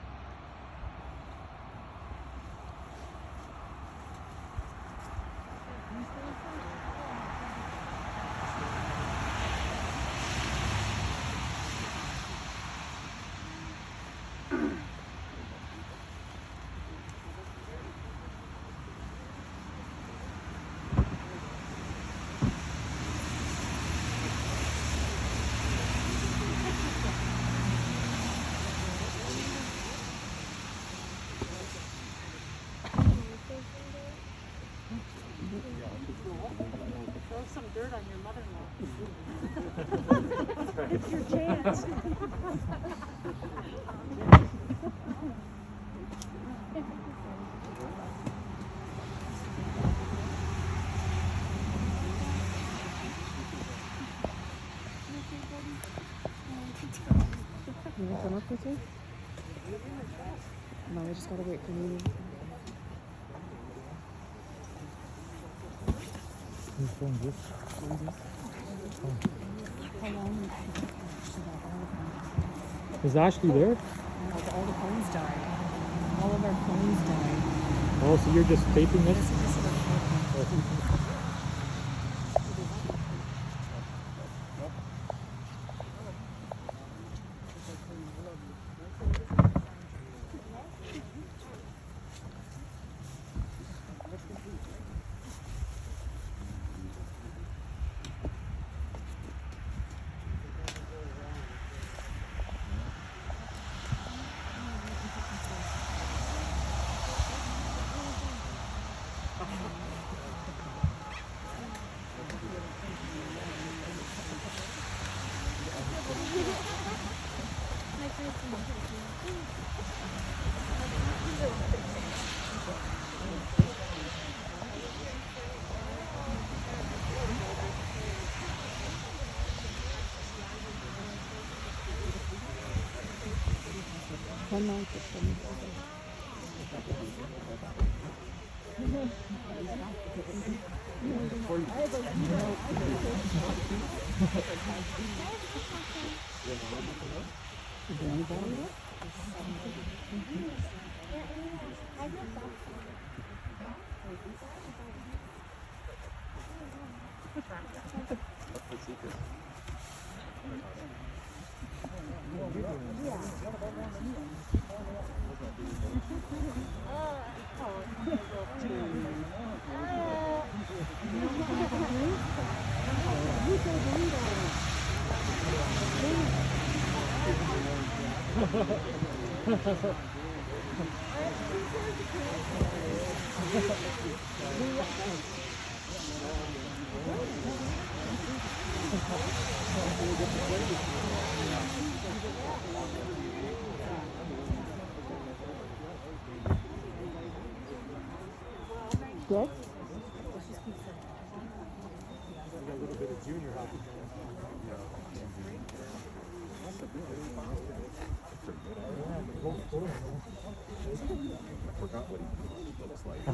Throw some dirt on your mother-in-law. It's your chance. You want to come up with me? No, I just gotta wait for you. Is Ashley there? No, all the phones died. All of our phones died. Oh, so you're just taping this? This is our phone.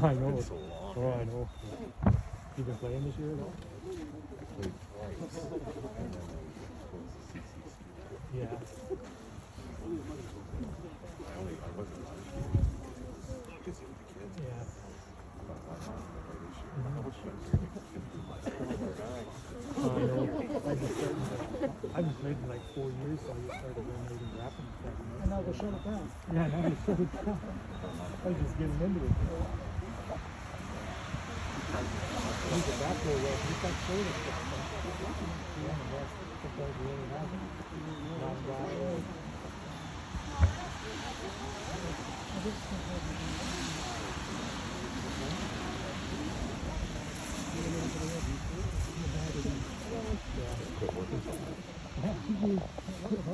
I know. Oh, I know. You been playing this year at all? Yeah. I know. I've been playing like 4 years, so I started donating rapping. And now they shut it down. Yeah, now they shut it down. I was just getting into it. He's a back row, he's like soda stuff. Yeah, that's sometimes really happens.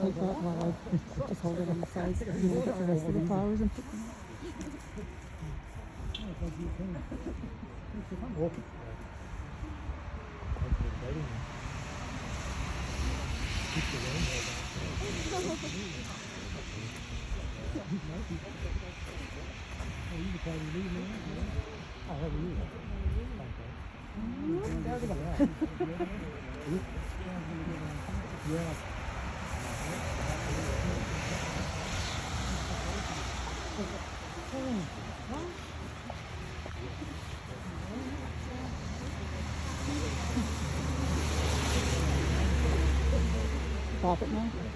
Take that while I just hold it on the sides and then put the rest of the flowers and put them. Yeah. Pop it now.